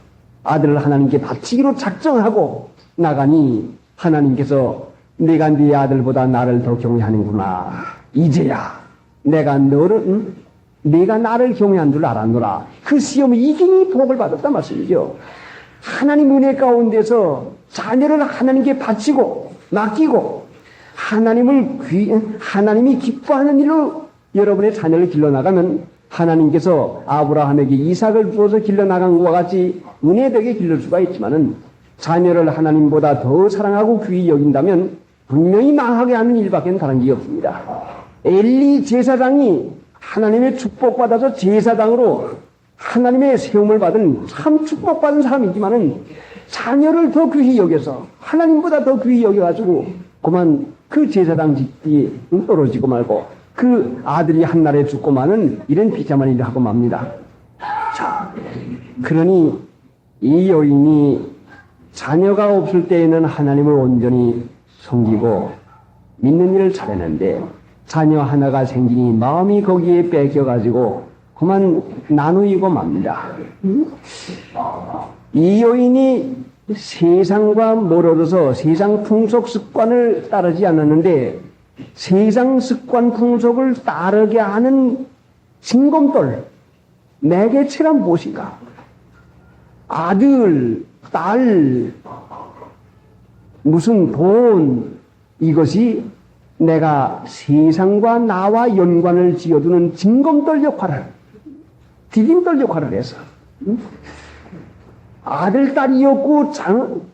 아들을 하나님께 바치기로 작정하고 나가니 하나님께서 내가 네 아들보다 나를 더 경외하는구나 이제야 내가 내가 나를 경외한 줄 알았노라. 그 시험을 이기니 복을 받았단 말씀이죠. 하나님 은혜 가운데서 자녀를 하나님께 바치고 맡기고 하나님이 기뻐하는 일로 여러분의 자녀를 길러나가면 하나님께서 아브라함에게 이삭을 주어서 길러나간 것과 같이 은혜되게 길러줄 수가 있지만은 자녀를 하나님보다 더 사랑하고 귀히 여긴다면 분명히 망하게 하는 일밖에 다른 게 없습니다. 엘리 제사장이 하나님의 축복받아서 제사장으로 하나님의 세움을 받은 참 축복받은 사람이지만은 자녀를 더 귀히 여겨서 하나님보다 더 귀히 여겨가지고 그만 그 제사장 직이 떨어지고 말고 그 아들이 한날에 죽고 마는 이런 비참한 일을 하고 맙니다. 자, 그러니 이 여인이 자녀가 없을 때에는 하나님을 온전히 섬기고 믿는 일을 잘했는데 자녀 하나가 생기니 마음이 거기에 뺏겨가지고 그만 나누이고 맙니다. 이 여인이 세상과 멀어져서 세상 풍속 습관을 따르지 않았는데 세상 습관 풍속을 따르게 하는 징검돌 매개체란 무엇인가? 아들, 딸, 무슨 돈 이것이 내가 세상과 나와 연관을 지어두는 징검돌 역할을 디딤돌 역할을 해서 아들, 딸이었고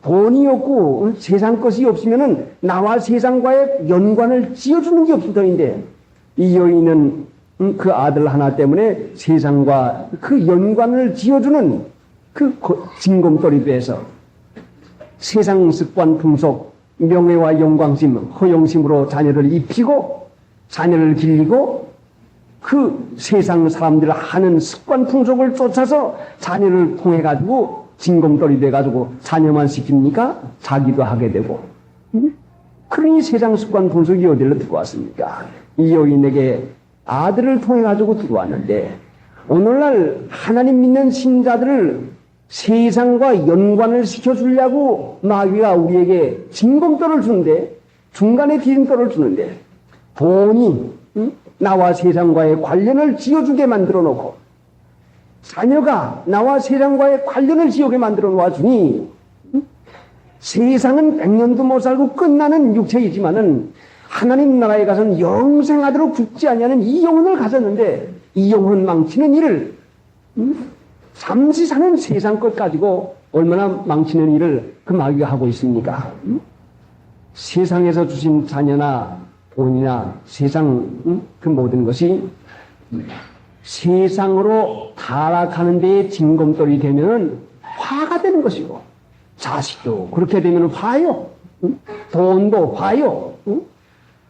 돈이었고 세상 것이 없으면은 나와 세상과의 연관을 지어주는 게 없을 터인데 이 여인은 그 아들 하나 때문에 세상과 그 연관을 지어주는 그 징검돌이 돼서 세상 습관 풍속 명예와 영광심 허영심으로 자녀를 입히고 자녀를 길리고 그 세상 사람들 하는 습관 풍속을 쫓아서 자녀를 통해 가지고 징검돌이 돼가지고 자녀만 시킵니까? 자기도 하게 되고 그러니 세상 습관 풍속이 어디로 들어왔습니까? 이 여인에게 아들을 통해 가지고 들어왔는데 오늘날 하나님 믿는 신자들을 세상과 연관을 시켜주려고 마귀가 우리에게 징검돌을 주는데 중간에 디딤돌을 주는데 돈이 나와 세상과의 관련을 지어주게 만들어 놓고 자녀가 나와 세상과의 관련을 지어게 만들어 놓아주니 세상은 100년도 못 살고 끝나는 육체이지만은 하나님 나라에 가서는 영생하도록 죽지 아니하는 이 영혼을 가졌는데 이 영혼 망치는 일을 잠시 사는 세상 것 가지고 얼마나 망치는 일을 그 마귀가 하고 있습니까? 세상에서 주신 자녀나 돈이나 세상 그 모든 것이 세상으로 타락하는 데에 징검돌이 되면은 화가 되는 것이고 자식도 그렇게 되면 화요. 돈도 화요.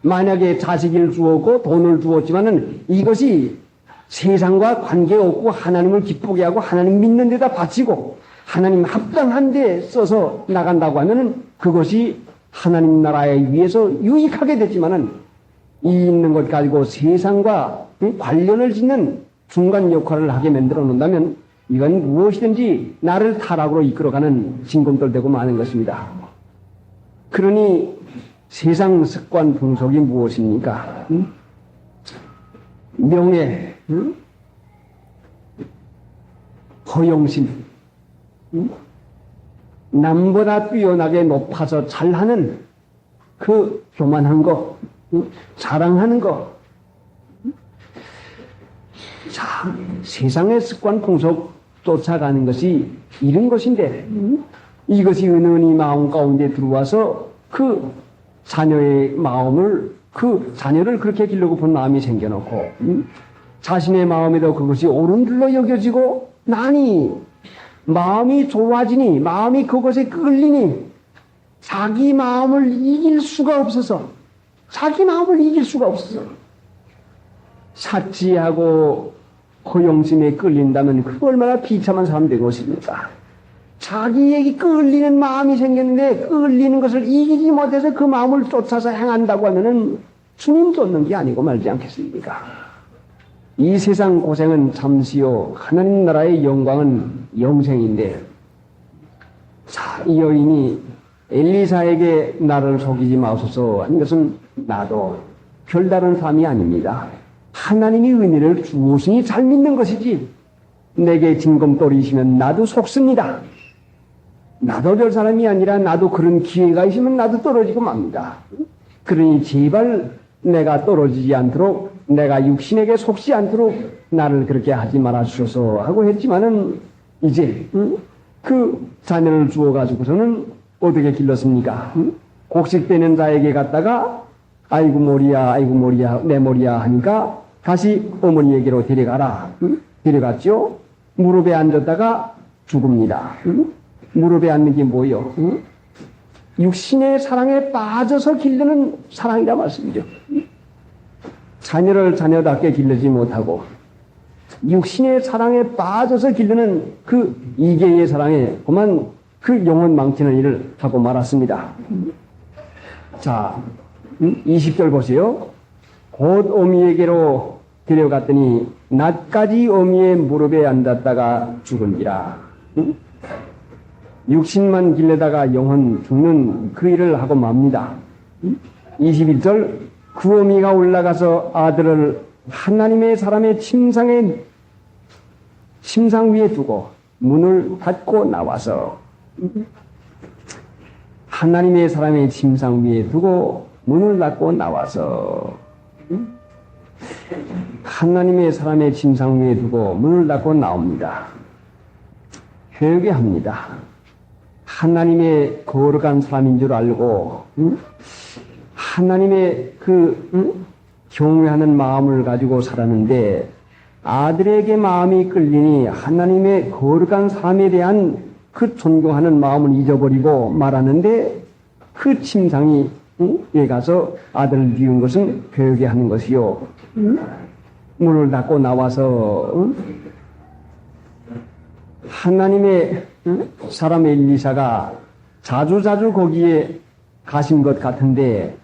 만약에 자식을 주었고 돈을 주었지만은 이것이 세상과 관계없고 하나님을 기쁘게 하고 하나님 믿는 데다 바치고 하나님 합당한 데 써서 나간다고 하면은 그것이 하나님 나라에 위해서 유익하게 되지만은 이 있는 것 가지고 세상과 관련을 짓는 중간 역할을 하게 만들어 놓는다면 이건 무엇이든지 나를 타락으로 이끌어가는 징검돌 되고 마는 것입니다. 그러니 세상 습관 풍속이 무엇입니까? 명예, 허영심, 남보다 뛰어나게 높아서 잘하는 그 교만한 거, 자랑하는 거. 자, 세상의 습관 풍속 쫓아가는 것이 이런 것인데 이것이 은은히 마음 가운데 들어와서 그 자녀의 마음을 그 자녀를 그렇게 기르고 본 마음이 생겨놓고 자신의 마음에도 그것이 옳은 줄로 여겨지고 나니 마음이 좋아지니 마음이 그것에 끌리니 자기 마음을 이길 수가 없어서 사치하고 허영심에 끌린다면 그 얼마나 비참한 사람 된 것입니까? 자기에게 끌리는 마음이 생겼는데 끌리는 것을 이기지 못해서 그 마음을 쫓아서 행한다고 하면은 주님 쫓는 게 아니고 말지 않겠습니까? 이 세상 고생은 잠시요. 하나님 나라의 영광은 영생인데, 자, 이 여인이 엘리사에게 나를 속이지 마소서 하는 것은 나도 별다른 삶이 아닙니다. 하나님이 은혜를 주시니 잘 믿는 것이지, 내게 징검돌이시면 나도 속습니다. 나도 별 사람이 아니라 나도 그런 기회가 있으면 나도 떨어지고 맙니다. 그러니 제발 내가 떨어지지 않도록, 내가 육신에게 속지 않도록 나를 그렇게 하지 말아 주소서 하고 했지만은 이제 그 자녀를 주어가지고서는 어떻게 길렀습니까? 곡식되는 자에게 갔다가 아이고 머리야 내 머리야 하니까 다시 어머니에게로 데려가라. 데려갔죠. 무릎에 앉았다가 죽습니다. 무릎에 앉는 게 뭐요? 육신의 사랑에 빠져서 기르는 사랑이라 말씀이죠. 자녀를 자녀답게 기르지 못하고 육신의 사랑에 빠져서 기르는 그 이계의 사랑에 그만 그 영혼 망치는 일을 하고 말았습니다. 자, 20절 보세요. 곧 어미에게로 데려갔더니 낮까지 어미의 무릎에 앉았다가 죽은지라. 육신만 길러다가 영혼 죽는 그 일을 하고 맙니다. 21절 그 어미가 올라가서 아들을 하나님의 사람의 침상 위에 두고 문을 닫고 나와서, 하나님의 사람의 침상 위에 두고 문을 닫고 나와서, 하나님의 사람의 침상 위에 두고 문을 닫고 나옵니다. 회개합니다. 하나님의 거룩한 사람인 줄 알고 하나님의 경외하는 마음을 가지고 살았는데 아들에게 마음이 끌리니 하나님의 거룩한 사람에 대한 그 존경하는 마음을 잊어버리고 말하는데 그 침상에 가서 아들을 비운 것은 회개하는 것이요. 문을 닫고 나와서 하나님의 사람 엘리사가 자주자주 거기에 가신 것 같은데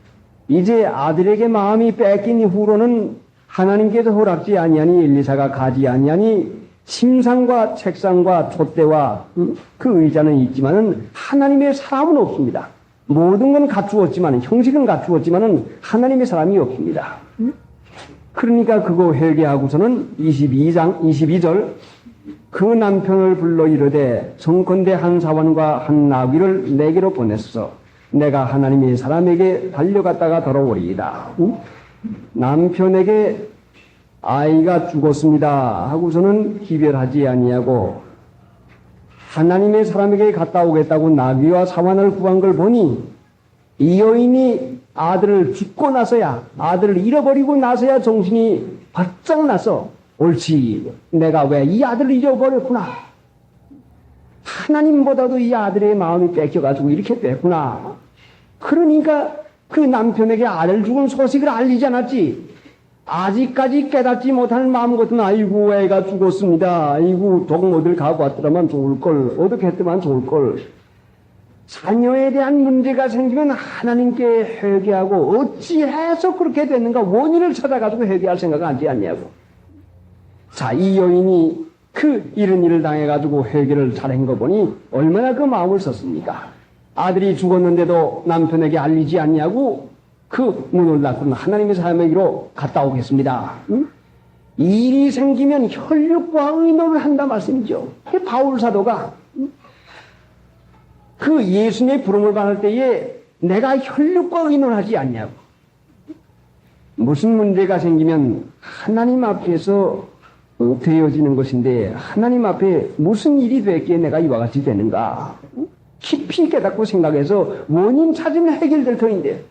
이제 아들에게 마음이 뺏긴 이후로는 하나님께서 허락지 아니하니 엘리사가 가지 아니하니 침상과 책상과 촛대와 그 의자는 있지만은 하나님의 사람은 없습니다. 모든 건 갖추었지만 형식은 갖추었지만은 하나님의 사람이 없습니다. 그러니까 그거 회개하고서는 22절 그 남편을 불러 이르되 성컨대 한 사원과 한 나귀를 내게로 보냈어. 내가 하나님의 사람에게 달려갔다가 돌아오리이다. 남편에게 아이가 죽었습니다 하고서는 기별하지 아니하고 하나님의 사람에게 갔다 오겠다고 나귀와 사원을 구한 걸 보니 이 여인이 아들을 죽고 나서야, 아들을 잃어버리고 나서야 정신이 바짝 나서 옳지, 내가 왜 이 아들을 잃어버렸구나, 하나님보다도 이 아들의 마음이 뺏겨가지고 이렇게 됐구나. 그러니까 그 남편에게 아들 죽은 소식을 알리지 않았지. 아직까지 깨닫지 못하는 마음 같으면 아이고 애가 죽었습니다, 아이고 동무들 가고 왔더라면 좋을걸, 어떻게 했더만 좋을걸. 자녀에 대한 문제가 생기면 하나님께 회개하고 어찌해서 그렇게 됐는가 원인을 찾아가지고 회개할 생각을 하지 않냐고. 자, 이 여인이 그 이런 일을 당해가지고 회개를 잘한 거 보니 얼마나 그 마음을 썼습니까? 아들이 죽었는데도 남편에게 알리지 않냐고 그 문을 닫고는 하나님의 사람에게로 갔다 오겠습니다. 일이 생기면 혈육과 의논을 한다 말씀이죠. 바울 사도가 그 예수님의 부름을 받을 때에 내가 혈육과 의논하지 않냐고. 무슨 문제가 생기면 하나님 앞에서 되어지는 것인데 하나님 앞에 무슨 일이 됐기에 내가 이와 같이 되는가. 깊이 깨닫고 생각해서 원인 찾으면 해결될 터인데.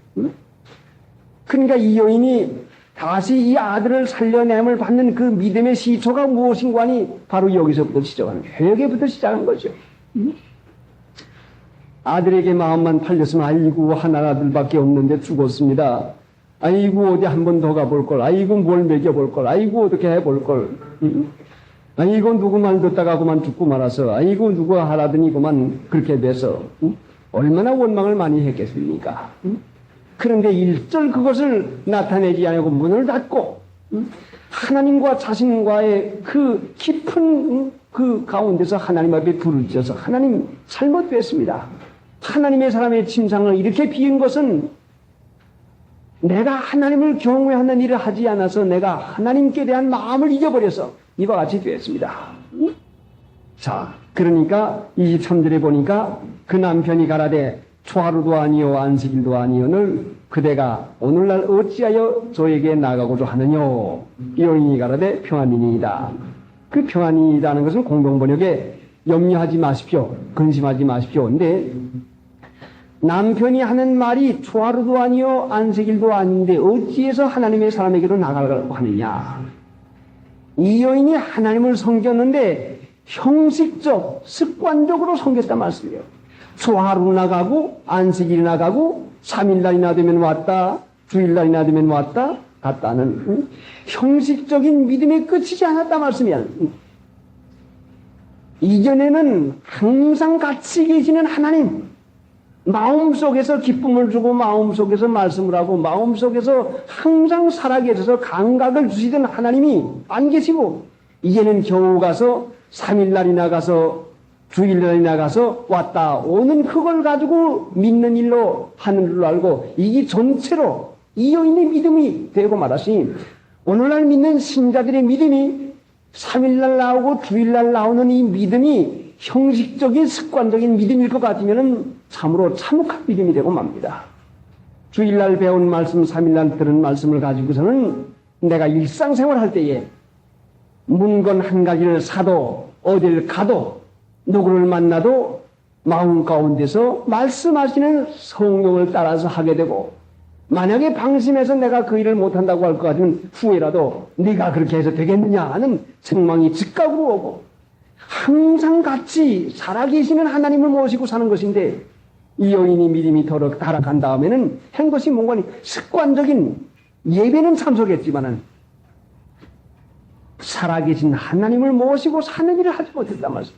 그러니까 이 여인이 다시 이 아들을 살려냄을 받는 그 믿음의 시초가 무엇인가 하니 바로 여기서부터 시작하는 거예요. 회개부터 시작한 거죠. 아들에게 마음만 팔렸으면 아이고 한 아들밖에 없는데 죽었습니다. 아이고 어디 한 번 더 가볼 걸. 아이고 뭘 먹여볼 걸. 아이고 어떻게 해볼 걸. 아이고 누구 말 듣다가 그만 죽고 말아서. 아이고 누가 하라더니 그만 그렇게 돼서. 얼마나 원망을 많이 했겠습니까? 그런데 일절 그것을 나타내지 않고 문을 닫고 하나님과 자신과의 그 깊은 그 가운데서 하나님 앞에 부르짖어서 하나님 잘못됐습니다. 하나님의 사람의 침상을 이렇게 비운 것은 내가 하나님을 경외하는 일을 하지 않아서 내가 하나님께 대한 마음을 잊어버려서 이와 같이 되었습니다. 자, 그러니까 23절에 보니까 그 남편이 가라되 초하루도 아니요 안식일도 아니요늘 그대가 오늘날 어찌하여 저에게 나가고자 하느뇨. 여인이 가라되 평안이니이다. 그 평안이라는 것은 공동번역에 염려하지 마십시오. 근심하지 마십시오. 근데 남편이 하는 말이 초하루도 아니요 안식일도 아닌데 어찌해서 하나님의 사람에게로 나가려고 하느냐. 이 여인이 하나님을 섬겼는데 형식적 습관적으로 섬겼단 말씀이에요. 초하루 나가고 안식일 나가고 3일날이나 되면 왔다 주일날이나 되면 왔다 갔다는 형식적인 믿음의 끝이지 않았단 말씀이야. 이전에는 항상 같이 계시는 하나님, 마음속에서 기쁨을 주고 마음속에서 말씀을 하고 마음속에서 항상 살아계셔서 감각을 주시던 하나님이 안 계시고 이제는 겨우 가서 3일날이나 가서 주일날이나 가서 왔다 오는 그걸 가지고 믿는 일로 하는 줄로 알고 이게 전체로 이 여인의 믿음이 되고 말았으니 오늘날 믿는 신자들의 믿음이 3일날 나오고 주일날 나오는 이 믿음이 형식적인 습관적인 믿음일 것 같으면 참으로 참혹한 믿음이 되고 맙니다. 주일날 배운 말씀 3일날 들은 말씀을 가지고서는 내가 일상생활 할 때에 문건 한 가지를 사도 어딜 가도 누구를 만나도 마음 가운데서 말씀하시는 성령을 따라서 하게 되고 만약에 방심해서 내가 그 일을 못한다고 할 것 같으면 후회라도 네가 그렇게 해서 되겠느냐 하는 책망이 즉각으로 오고 항상 같이 살아계시는 하나님을 모시고 사는 것인데 이 여인이 믿음이 더러 타락한 다음에는 한 것이 뭔가 습관적인 예배는 참석했지만은 살아계신 하나님을 모시고 사는 일을 하지 못했단 말씀.